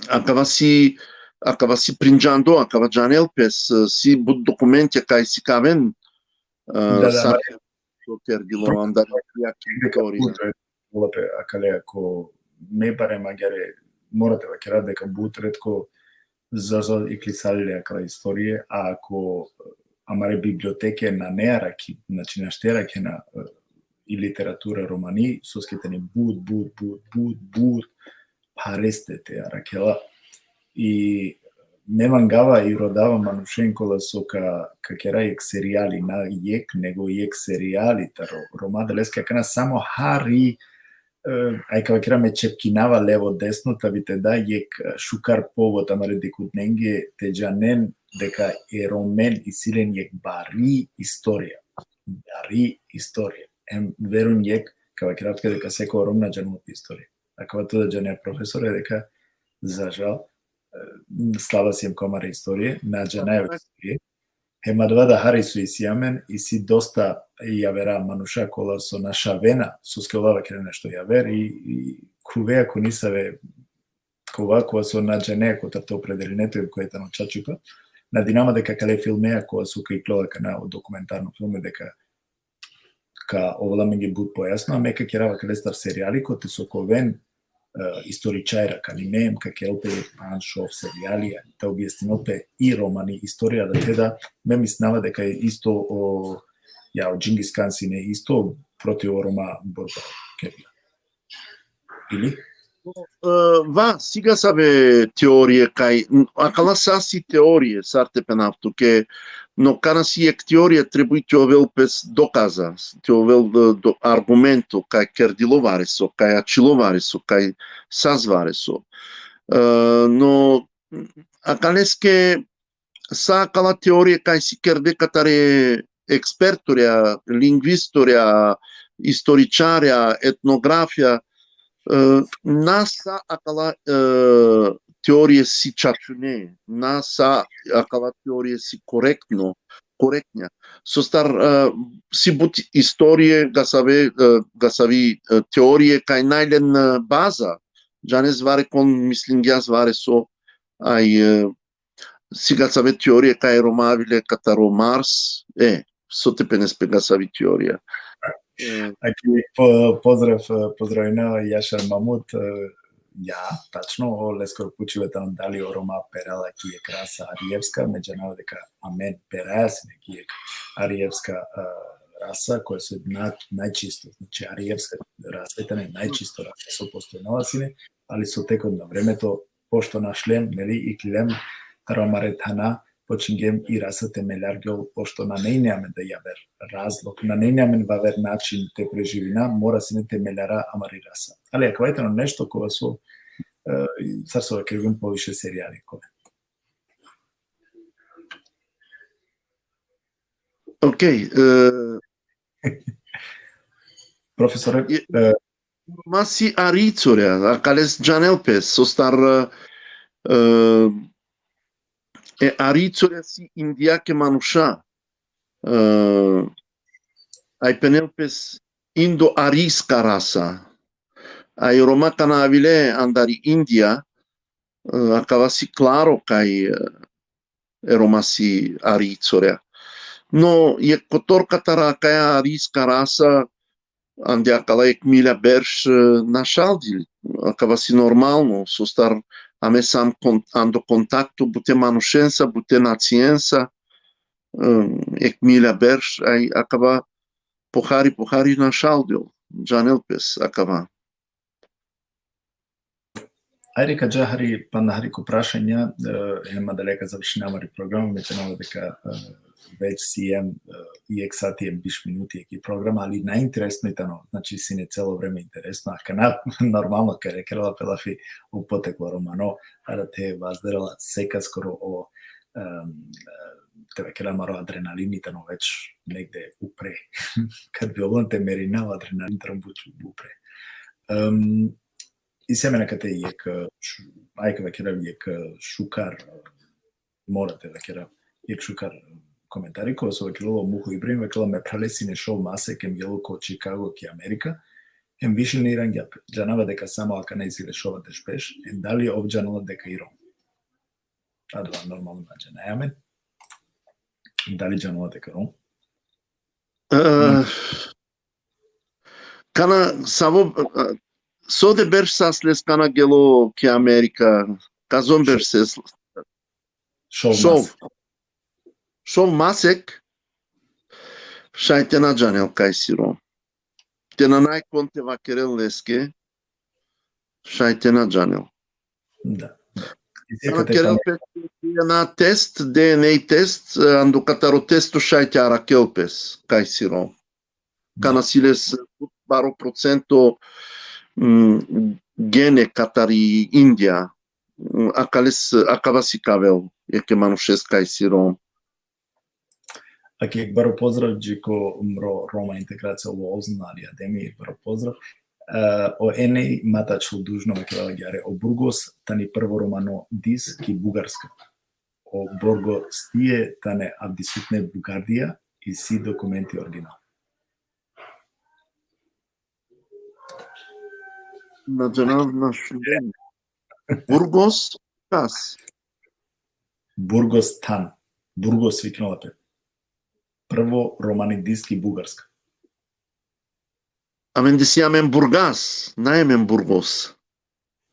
Acaba si pringiando, acaba janelpes, si but documente kaj si kaven tergilo andare historia. Акале ако не барем агере морате да керат дека бут ретко зазо и клисале акала историја, а ако amare biblioteke na nearaки, значи на штераке на и литература романи, соскетени бут, парестете аракела. И немангава и родава манушенкола сока какера ек сериали на ек, него ек сериали, таро рома делеска кана само хари ајка вакера ме чепкинава лево десно, та ви те да ек шукар повод амаре декутненге те джанен дека е ромен и силен ек бари историја. Бари историја. Верун ек, кава кратка дека секој ромна джанмот историја. А кава тоа джане професор е дека, за жал, слава си комара историја, на джанајо историја. Хемадва да харису и сијамен и си доста јавера мануша кола со нашавена, со скелава кре нешто јавер и кувеа ко нисаве кова со наджане ко тато определенето и којата на чачука, на динама дека кале филмеа која сука и клова на документарно филме дека ка овола ми ги буд појасно, а мека керава кале стар серијали ко те соковен историчајра, канимеем, ка келпе паншов серијали, та објаснилпе и романи, историја да те да ме миснава дека е исто о Джингис Кан сине исто против рома борба кебила. Или? Сега сабе теорија кај, акала саси теорија сарте пенавту ке, но кана си ек теорија требуи те овел пес доказа, те овел до аргументу кај кердиловаресо, кај ачиловаресо, кај сазваресо. Но акалеске са акала теорија кај си керде катаре експерторија, лингвисторија, историчарја, етнографија, наса акала теорија си чачуне, наса акала теорија си коректња. Со стар си бут историја гасави теорија кај најлен база. Джане зваре кон мислим ја зваре со ај си гасаве теорија кај ромавиле катаро Марс, со тепене спе гасави теорија. Аки поздравина Јашар Мамут, ја, тачно, лескор пучивете на дали орома перала ки е краса Ариевска, меѓанава дека амен перас неки е Ариевска раса, која се најчисто, значи Ариевска раса е најчисто раса со постојноваци, али со текот на времето, пошто нашлем, нели, и клем ромаретана, почингем и расате меларгел, пошто на нејнеамен да јавер разлог, на нејнеамен вавер начин те преживина, мора се не те меляра амари раса. Али ако ето нешто кога со царсова кревим повише серијали која. Океј. Професоре, маси арицорја, акалес джанелпес, со стар арицорја си индијаке мануша. Ај пенелпес индо-ариска раса. Ај ромака на авиле андари Индија, акава си кларо кај рома си арицорја. Но е которката кај ариска раса, анди акала ек милја берш нашалдили. Акава си нормално, со стар аме сам андо контакту буте манушенса, буте нациенса, ек милја берш, ај акава похари нашалдил, джанелпес акава. Ајде ка джахари панахари ко прашања, ема далека завршинамари програма, меќанава дека веќе си ем и ексати ем биш минути еки програма, али најинтересно и тано, значи си не цело време интересно, а кана нормално ка рекерала пелафи у потекло романо, а да те ваздерала сека скоро о те векера маро адреналин и тано веќе негде упре. Кад би облан те меринал адреналин трамбучу упре. И се мене кате ек ајка векера ек шукар морате векера ек шукар коментари кој со векело Мухо Ибрим векела ме пралеси не шоу масе кем јело ко Чикаго ки Америка ем више не иран гјапе джанава дека само ака не изиле шова де шпеш ем дали обджанала дека ирон а два нормално наđe најамен дали джанала дека рон кана само соде берш саслес кана гело ки Америка казон берш се шоу Шо масек, шајте на Джанел кај сиро. Те на најконте вакерел леске, шајте на Джанел. Да. Вакерел пес на тест, ДНА тест, анду катаро тесто шајте аракел пес кај сиро. Кана силес баро проценто гене катари Индија. Акава си кавел, еке манушес кај сиро. Аки баро поздрав джико мро Рома интеграција во Ознари Адеми, баро поздрав. О енеј матачо дужно вакела гјаре о Бургос тани прво романо дис ки бугарска. О Борго стие тане абдисутне Бугардија и си документи оригинал. На джанал на шуден. Бургос, кас. Бургос тан. Бургос викнала пе. Прво романи диски бугарска. Амен да си амен Бургас, најамен Бургос.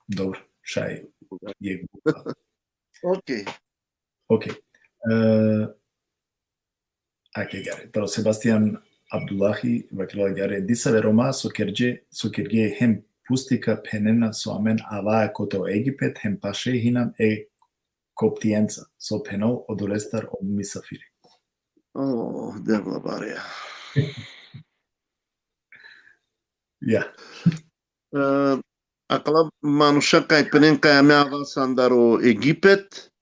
Добро, шај е. Окей. Окей. Аке гаре. Però Себастијан Абдулахи вакела гаре дисаве рома со керџе хем пустика пенена со амен аваа кото Египет хем паше хинам коптиенца со пенол од Олестар од Мисафири. О, дебла барија. Ја. Акала мануша кај пенен кај аме ава сандаро Египет,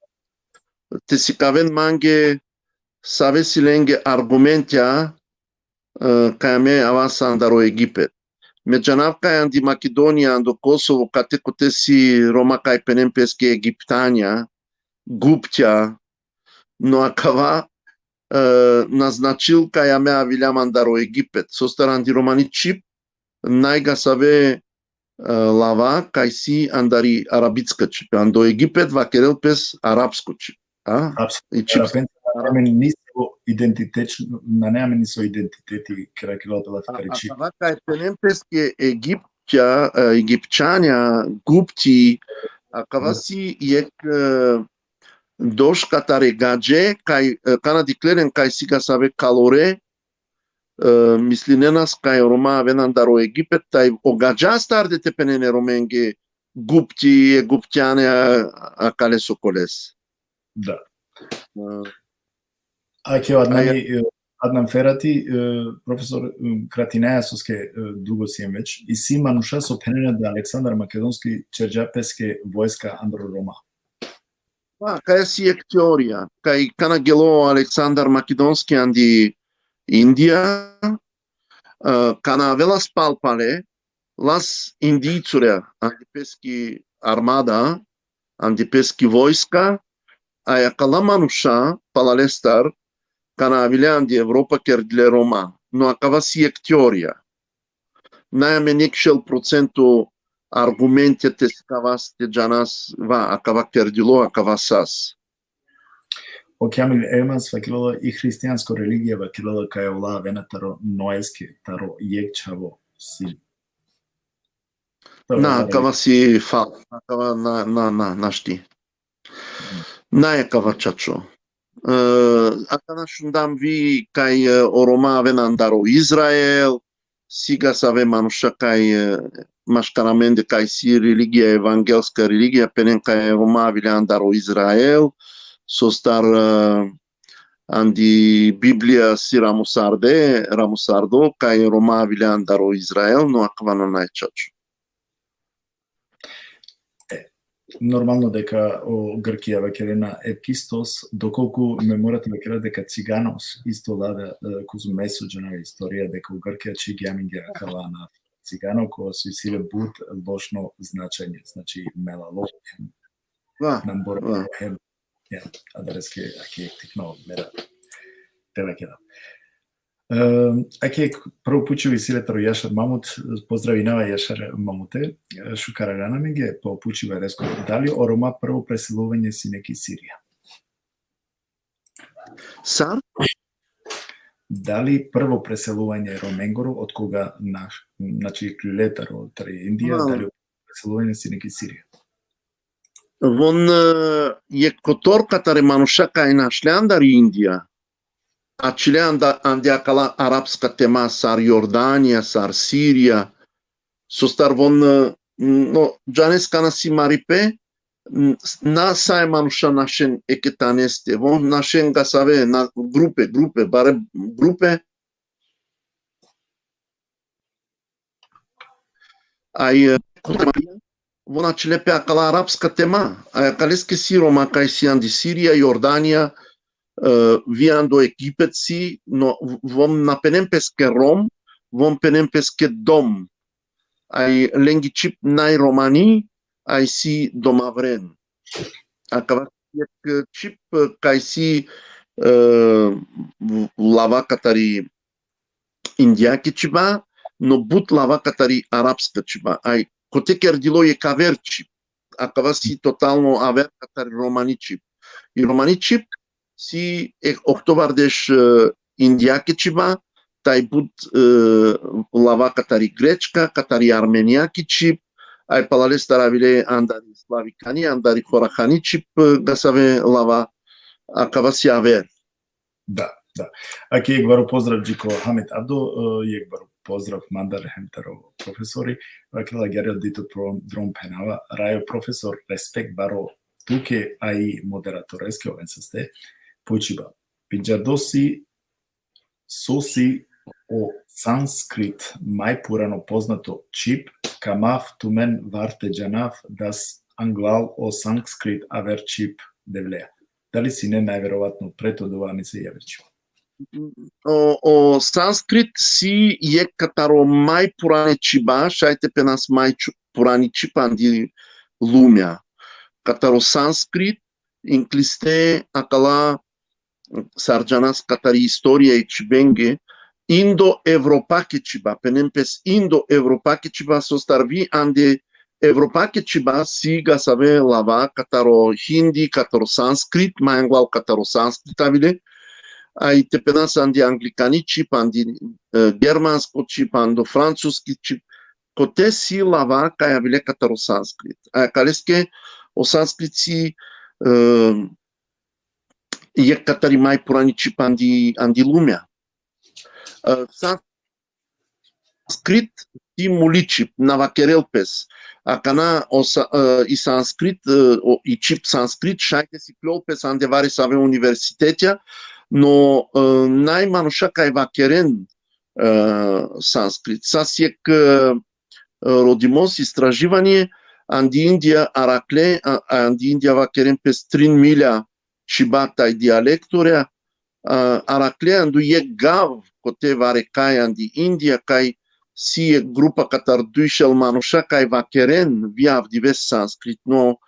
те си кавен манге саве силенге аргументја кај аме ава сандаро Египет. Меѓанав кај анди Македонија, андо Косово, катеко те си рома кај пенен песке Египтања, гуптја, но акава назначил кај аме авилјамандаро Египет. Состаранди романи чип, најга саве лава кај си андари арабицка чип. Андо Египет вакерел пес арабско чип. И чип на неаме ни со идентитети кракилотела фаричи. А кај пенен песке египчања, гупти, акава си ек дош катаре гадже, кана диклерен кај сига саве калоре, мисли ненас кај рома венандаро Египет, тај огаджа стардете пенене роменге гупти, егуптјане, акале со колес. Да. Аке Аднам Ферати, професор Кратинеја соске дуго сием веќе, и си мануша со пенене да Александар Македонски черџапеске војска андро Рома. Кај си ек теорија, кај кана гело Александар Македонски анди Индија, кана велас палпале, лас индијцуре, анди пески армада, анди пески војска, а ја кала мануша, палалестар, кана авилјанди Европа кердиле Рома, но акава си ек теорија. Најаме некшел проценту аргументите скавасте джанас ва акава кердило, акава сас. Окјамил Елманс вакилала и христијанско религија вакилала кај ола венатаро ноеске, таро јекчаво си. На, акава си фал, акава нашти. Најакава чачо. Ака нашундам ви кај орома венандаро Израел, сига саве мануша кај машкараменде кај си религија, евангелска религија, пенен кај рома вилјандаро Израел, со стар анди Библија си Рамусардо, кај рома вилјандаро Израел, но аква на најчачо. Нормално дека о Гркија вакерена Евкистос, доколку мемората вакера дека Циганос исто даде козу месоџена историја дека у Гркија чигјаминге акала на Цигано која со силе бут лошно значење, значи мелало намбор адреске аке тикно мера телекеда. Аке прво пучеви силетаро Јашар Мамут, поздрави нава Јашар Мамуте, шукарарана меге по пучива резко. Дали орома прво преселување си неки Сирија? Сар? Дали прво преселување Роменгоро од кога значи летаро од Индија, дали преселување си неки Сирија? Вон е которката ремануша кај нашлјандари Индија. acele ande acala arabska tema sar Jordania, sar Siria, so star von no janes kana si maripe na sai manusha nashen eketaneste von nashen gasave na grupe bare grupe ai von acele pe acala arabska tema ai acaleske si Roma kai si andi Siria, Jordania, viando echipetsi, no, vom napenem pesche rom, vom penem pesche dom. Ai lenghi chip nai romani, ai si domavren. Acaba chip kai si lava katari indiaki chiba, no but lava katari arabska chiba. Ai kote kerdilo e kaver chip. Acaba si total no aver katari romani chip. I romani chip si oktobardesh indiaki chiba, taj bud lava katari grečka, katari armeniaki chip, ai palale staravile andari slavikani, andari horahani chip gasave lava, akava si aver. Da. Aki ekbaru pozdrav Džiko Hamid Abdo, ekbaru pozdrav Mandar Hemtaro profesori, vakila gerel dito drom penava, rajo profesor respekt baro tuke ai moderatoreske ovensaste, Pučiba. Piđadosi sosi o sanskrit majpurano poznato čip, kamav tumen varte džanav das anglal o sanskrit aver čip devlea. Da li si ne najverovatno pretodovani se javrću? O sanskrit si je kataro majpurane čiba, šajte pe nas majpurani čipan di lumea. Kataro sanskrit incliste acala sarjanas catari historia e cibenge indo-evropake ciba, penempes indo-evropake ciba sostarvi ande evropake ciba si gasave lava cataro hindi, cataro sanskrit, mai angual cataro sanskrit avile, ai tepenas andi anglicani cip, andi germansko cip, ando francuski cip, cote si lava ca avile cataro sanskrit. Ai caleske o sanskrit si e catari mai purani cip andi lumea. Sanskrit si mulicip, navakerelpes. Acana i sanskrit, i cip sanskrit, šajte si plopes andevare să avem universitatea, no nai manuša kai vakeren sanskrit. Sasjek rodimos istraživanje andi India Aracle, andi India vakeren pes 3 milja cibatai dialectorea, Aracle andu e gav cote vare kai andi India kai si e grupa catar duishel manuša kai vakeren viav divers sanskrit, no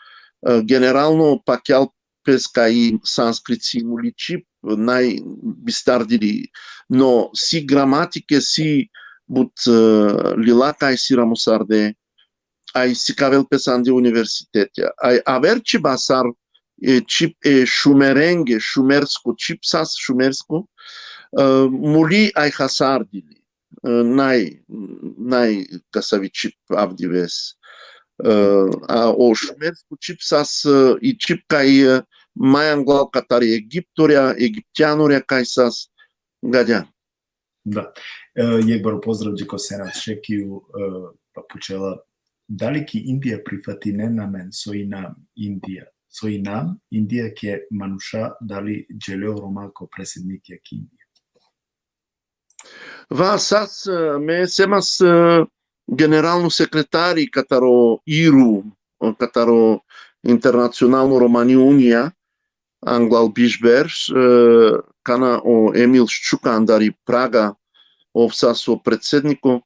general no pachial pes kai sanskrit si mulicip, nai bistardiri, no si gramatike si but lila kai si ramusarde, ai si cavel pes andi universitatea, ai aver ciba sar chip e șumerenge, șumersku, chip sas șumersku, muli ai hasardili, n-ai casavi chip avdives. O șumersku chip sas i chip kai mai anglal catari egiptianuria kai sas gadea. Da. Jegbaru pozdrav Džiko Senat Šekiju Papučela. Da li ki Indija prihvati nenamen Soinam Indija ke manuša dali Dželeo Roma ko predsjednik jak Indija? Va sas me semas generalno sekretari kataro IRU, kataro internacionalno Romani Unija, Anglal Bišberš, kana o Emil Ščuka andari Praga, ovsas o predsjedniku,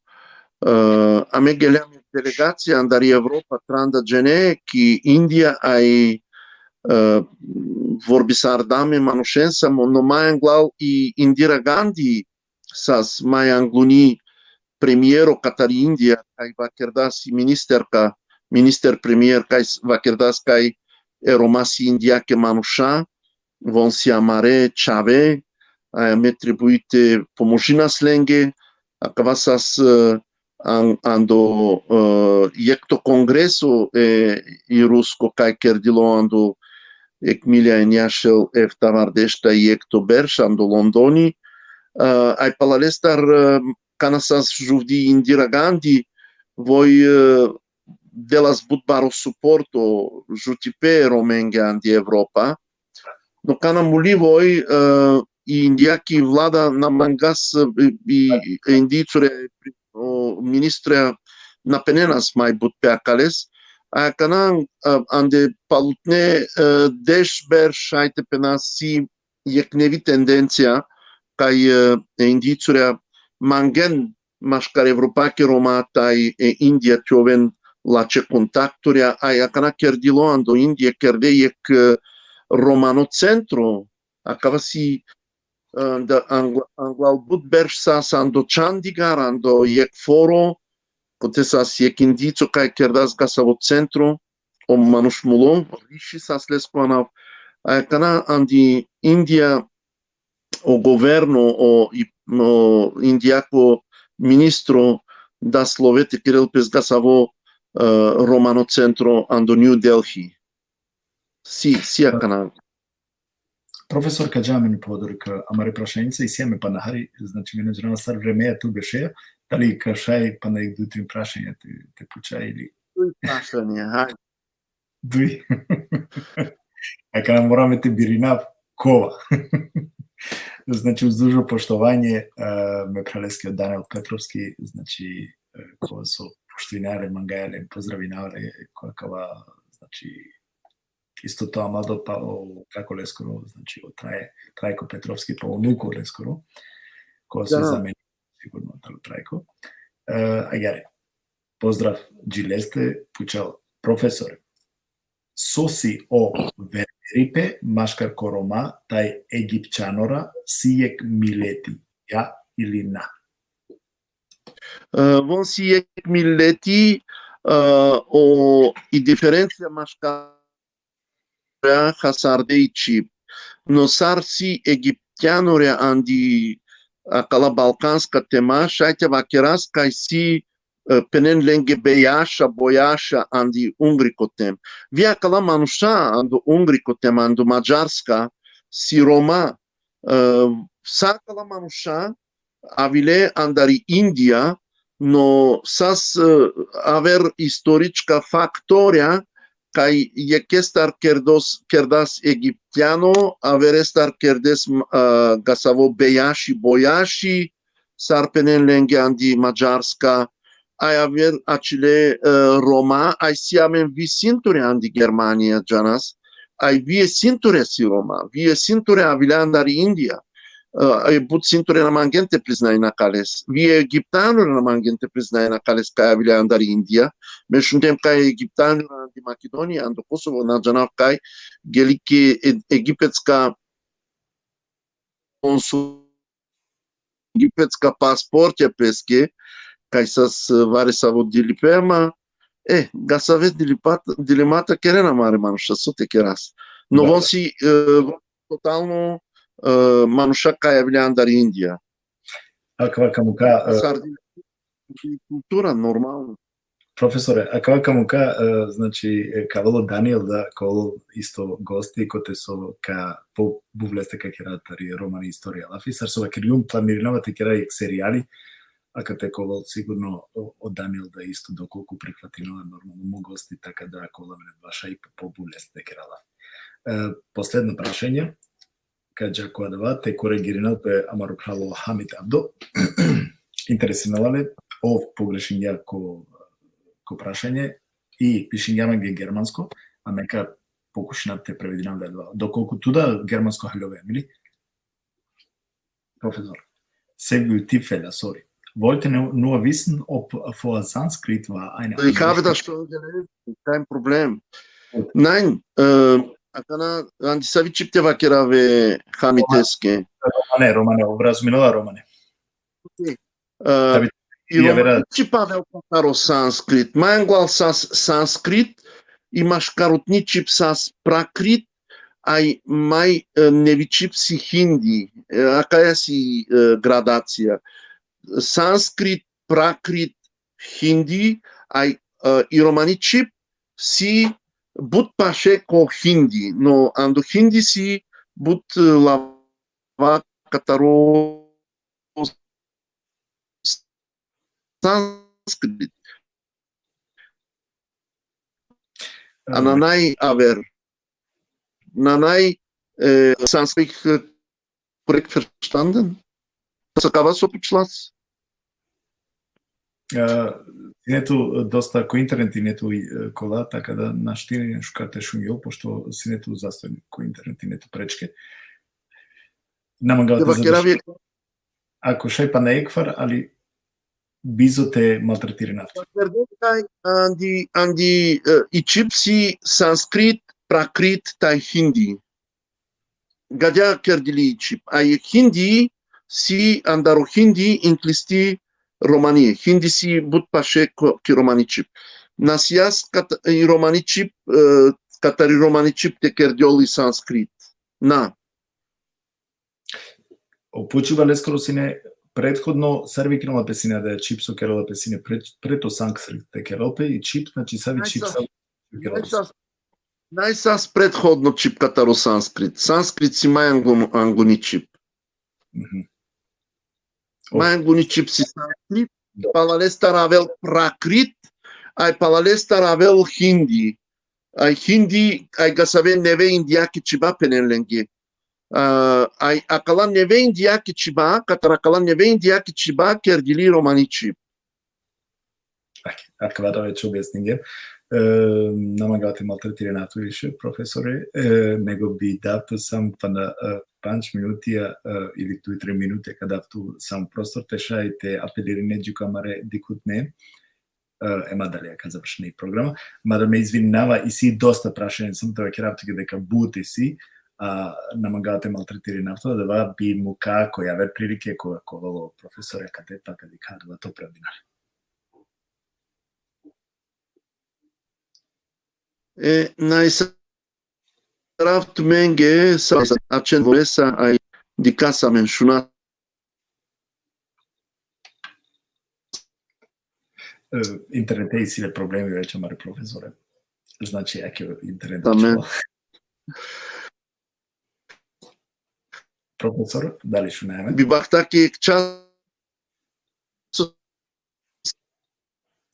a me geleam delegacija andari Evropa tranda gene ki Indija ai vorbisar dame manušensa, no mai anglal i Indira Gandhi sas mai angluni premiero Katari India, kai va kerdas minister premier kai va kerdas kai eromasi India ke manuša, von si amare chave, me trebuite pomožina slenge, acaba sas ando jekto kongreso i rusko kai kerdilo ando Εκ μίλια εφταβαρδέστα η εκτομπέρσαν το Λονδόνι, ai palalestar canasas juvdi Indira Gandhi, voi delas budbaro supporto jutipe romenga anti Europa, no cana muli voi i indiaki vlada na mangas i indicure ministra na penenas mai but pe acales, a cana ande palutne deshber shaite penasi yeknevi tendenția kai indicure mangen mașcar Evropake Roma tai India tioven la ce contacturia ai acana kerdilando India kerde ek romanocentro acaba si da anglal budberg sas ando Chandigarh ando ek foro potesas ek indicio kai kerdas gasavo centro o manushmulon rishi sas lesquana acana andi India o governo o indiaco ministro da slovete Kiril Pesgasavo Romano Centro ando New Delhi. Si canal. Професор Каджамин подорка амари прашаница и сиаме па нахари, значи менеджерна стар време ту беше, дали кашај па на их дутрин прашања те пуча или Прашање, хај. дуи. Ака мораме те биринав кова. Значи, uz dužo poštovanje, me preleskio Daniel Petrovski, znači, ko su poštinare, mangajale, pozdravинавале, kakava, znači, isto to amado pa kako leskoro, znači, o Trajko Petrovski pa unuku leskoro, ko su za meni sigurno talo Trajko. Agare, pozdrav, Gileste, pučal, profesore, sosi o Veripe, maškar koroma, taj egipćanora, sijek mileti, ja ili na? Von sijek mileti i diferencija maškara hasardeici, no sarsi egipćanore andi akala balkanska tema, šajte vakeras kaj si penen lenge bejaša, bojaša andi ungrikotem. Via kala manuša ando ungrikotem, ando mađarska, si Roma, sa kala manuša, avile andari India, no sas aver historička faktoria, kaj jekestar kerdas egiptiano, aver estar kerdes gasavo bejaši, bojaši, sar penen lenge andi mađarska, ai aver acele Roma, ai si amen vi sintore andi Germania janas, ai vie sintore si Roma, vie sintore avile andari India, ai but sintore na mangente priznai na cales, vie egiptanuri na mangente priznai na cales kai avile andari India, me shuntem kai egiptanuri andi Macedonia, ando Kosovo na janav kai, gelike egipetska konsul, egipetska pasportja peske, kaj sas vare savo dilipema, gasavez dilemata kerena mare manuša, sote keras. No von si totalno manuša kaj avile andari India. Akva kamuka... Kultura, normalno. Profesore, akva kamuka, znači, kavalo Daniel da kolo isto gosti, kote so ka po buvleste ka keratari romani istorija lafi, sar so vakirium planirinavate kerai serijali, a kad te kovol sigurno od Daniel da isto dokoliko prihvatilo normalno mu gosti, така da kolamene vaša i po buvleste kerala. Последно прашање, каѓа која дава те коригиринал пе Амару Прало Хамид Абдо. Интересинале ов погрешења ко прашање и пишењаме ге германско, а нека покушнат те превединам да два. Доколку туда германско халјове, мили? Professor, sehr gut Tippfehler, sorry. Wollte nur wissen, ob vor Sanskrit war eine... Ich habe das schon gelesen, kein Problem. Nein, an die Savicipte vakerave Hamiteske. Romane, obrazumino Romane. I Romane pavel pataro Sanskrit. Mangual Sanskrit imaš karutničip sas Prakrit, ai mai nevicip si Hindi. Akaja si gradacija. Sanskrit, Prakrit, Hindi, ai i romanicip si but paše ko hindi, no ando hindi si but lava kataro sanskrit. Ananai aver. Nanai sanskrit korrekt verstanden? Сакава со почлац? Синето доста кој интернет и нету кола, така да наштири шукате шуњел, пошто синето застој кој интернет и нету пречке. Намагавате задуши. Ако шај па на еквар, али бизо те малтретира нафта. Анди ичипси санскрит, пракрит, тай хинди. Гадя кердили ичип. Ай хинди си андаро хинди инклисти Романия. Хинди си бут паше ки романичип. Насиас и романичип, катари романичип те кердиоли санскрит. На. Опучува лескоро сине предходно сервикнала песина да е чип со керола песине прето санскрит те керолпе и чип, значи сави чип са керолпе. Најсас предходно чип катаро санскрит. Санскрит си мај ангони чип. Мајангуни чип си санскрит, палалеста равел пракрит, ај палалеста равел хинди. Ај хинди, ај гасаве неве индијаки чиба пенеленге. Ај акалан неве индијаки чиба, катаракалан неве индијаки чиба, кердили романи чип. Ако да веќе објаснинге, намагавате малтретирането више, професоре, него би давто сам па на 5 минути или 2-3 минути кадавту сам простор теша и те апелирине джукамаре дикутне, ема дали ака завршена и програма, мада ме извинава и си доста прашање сам тоа ќе рафтуке дека бути си, намагавате малтретирането, да ва би му како јавер прилике која ковало професоре каде па каде кадува то правдинале. Најсаравту менге са ачен волеса ај дикаса меншуна. Интернете и силе проблеми веќе маре професоре. Значи еќе интернет професор, дали шунаеме? Би бах таки час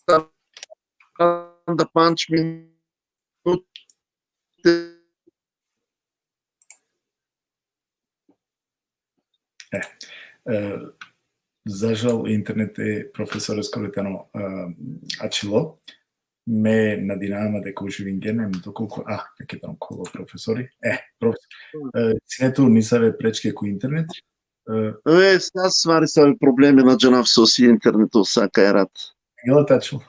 да панч минути. За жал интернет е професоре скоритано ачило. Ме надинаваме дека уживин гене, доколку ќе дам коло професори. Професор. Синето ни саве пречке кој интернет. Сега свари саве проблеми на джанав соси интернетот сака ерат. Ела тачило.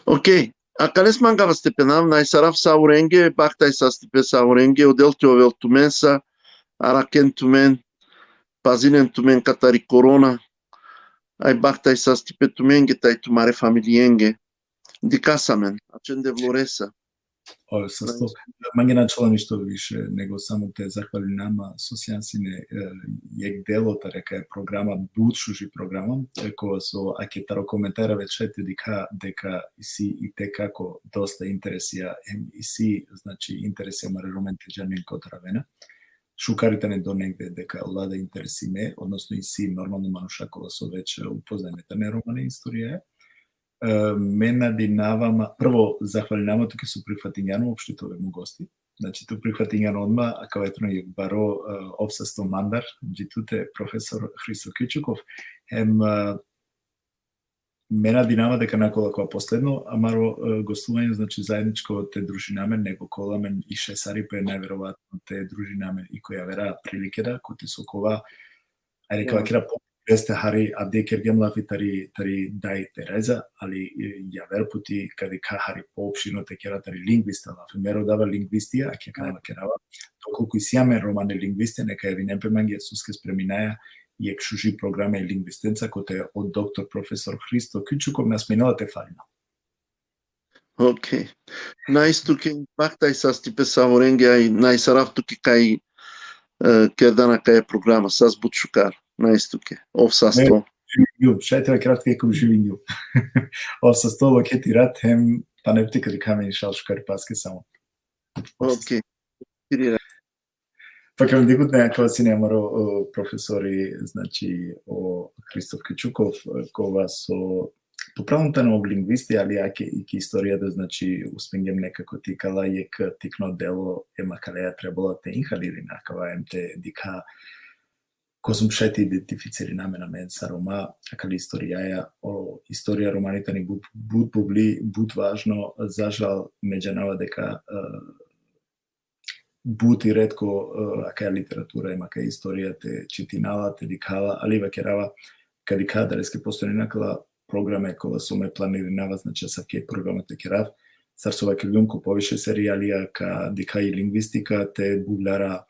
Окей. А калес мангава степенав, најсарав сауренге, бахтај са степе сауренге, оделти овел туменса, аракен тумен, пазинен тумен катари корона, ај бахтај са степе туменге, тај тумаре фамилиенге, дикасамен, ачен де влореса. Састо, мање начала ништо више, него само те захвали нама сосјансине јек делота, река е програма, будшужи програма, која со акетаро коментара вечете дека иси и те како доста интересија, иси, значи интересија маре романтичарни код равена. Шукарите не до негде дека лада интереси ме, односно иси нормално манушакова со веќе упознајмета не романа историја. Ме надинавам, прво захвалинам туки со прифатињано општитове му гости. Значи ту прифатињано одма, а као ето је баро обсесто мандар, джитуте професор Христо Кючуков, ме надинава дека накола која последно, амаро гостување, значи заедничко те дружинаме, него коламен и шесари, па е најверојатно те дружинаме и која вера приликеда, кој те сокова, ајде кава кера Весте хари абде кергемлав и тари дај тереза, али ја верпути каде хари поопшино те кера тари лингвиста лав. Меро дава лингвистија, а ке канава керава. Доколку и сиаме романе лингвисте, нека ја винем преманги суске спреминаја и екшужи програма и лингвистенца, коте од доктор професор Христо Кючуков нас миналате фалина. Окей. Најстуке бахтај са стипе саворенге, ај најсарав туки кај кердана кај програма, сас бутшукар. Најстуке, ов састо. шајтеве кратки како живињу. Ова со столо ке ти рад, хем панептика ди камени шалшкари паски само. Окей. Па ќе дигут некаква си немаро професори, значи, о Христоф Кичуков, кога со поправната на лингвисти, али јаке и ке историјата, значи, успенгем некако тикала, јек тикно дело, ема калеја требала те инхалири накава, те дика козум шајте идентифицери намена мен са Рома, акали историјаја, историја романите ни буд побли, буд важно, зажал меѓанава дека буд и ретко ака литература има кај историја те читинала, те дикала, али вакерава кадика далеске постои накала програме кога суме планиринава, значи са ке програмата керав, сарсова килјунко повише серијалија ка дика и лингвистика те буглара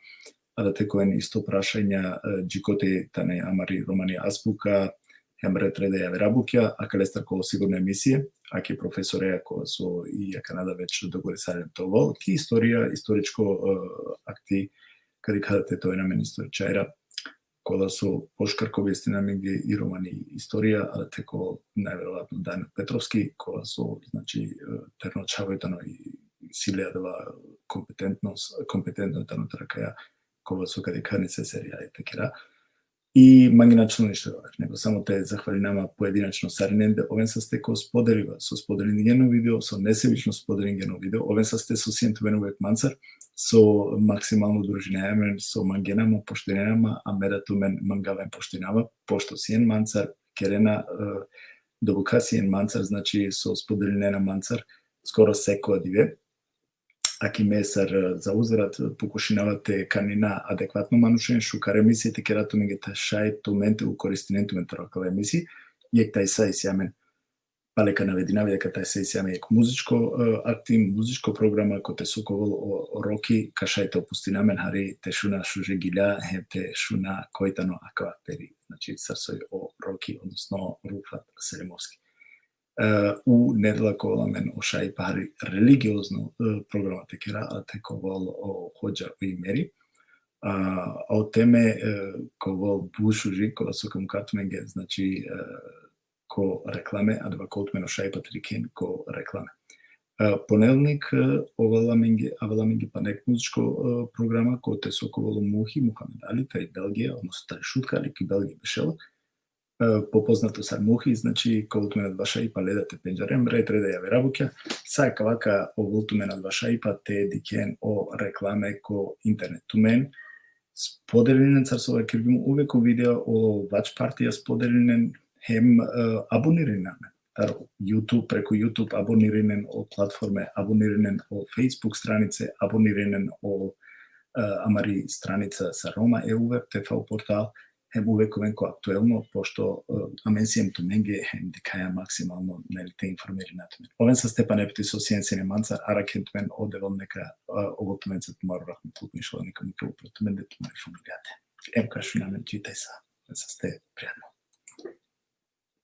да те коен исто прашања джикоте тане амари романи азбука, хемре треде ја верабукја, а калестар коло сигурна емисија, а ке професореја која со и ја Канада веќе догоре сарем того, ки историја, историчко акти, каде те тој намен историчајра, кода со пошкарко вестина меѓу и романи историја, а теко најверојатно Данил Петровски, која со, значи, терно чавојтано и силеја дава компетентно тано тракаја, кога со каде се серија и текера. И мангиначно ништо него само те захвали нама поединачно саринен, овен са сте ко споделива, со споделен гено видео, со несебично споделен гено видео, овен са сте со сиентувен увек мансар, со максимално дружинајамен, со мангенама поштенама, а медату мен мангавен поштенама, пошто сиен мансар, керена добука сиен мансар, значи со споделенена мансар, скоро секоја диве, аки месар за узрат покушинавате канина адекватно манушен, шукар емисијите керато мегета шај тументе у користиненту менторакала емисии, јек тај са исјамен палека наведина дека тај се исјамен јек музичко актив, музичко програма кој те соковол о роки, кашајте опустинамен хари те шуна шуже гиля, те шуна којтано акватери, значи сарсој о роки, односно Руфат Селимовски. У недела кола мен ошај пари религиозно програмата кера, а тековол о хоџа о имери. О теме ковол бушужи, кога со кам катменге, значи ко рекламе, а два колтмен ошај патрикен ко рекламе. Понеделник овала менге панек музичко програма, кој те соковоло Мухи, Мухамед Али, тај Белгија, односно тај шутка, али ки Белгија бешела, попознато са Мухи, значи колтменат ваша и паледате пенџарем, ретреда ја верабуќа, са кавака оволтуменат ваша и па те дикен о рекламе ко интернет тумен, споделинен царсова киргим увеко видео о вач партија споделинен, хем абониринен, YouTube, преку YouTube абониринен о платформе, абониринен о Facebook странице, абониринен о амари страница са Рома ЕУВЕБ, ТФ портал, хем увековен ко актуелно, пошто аменсијем туменге хем декаја максимално те информери на тумен. Овен са Степан Епти со сиенсене манцар, аракент мен одевал нека ово туменцет мару рахме путнишла нека ми ке упротумен де тумен фамилијате. Ем кашу на мен читај са сте пријатно.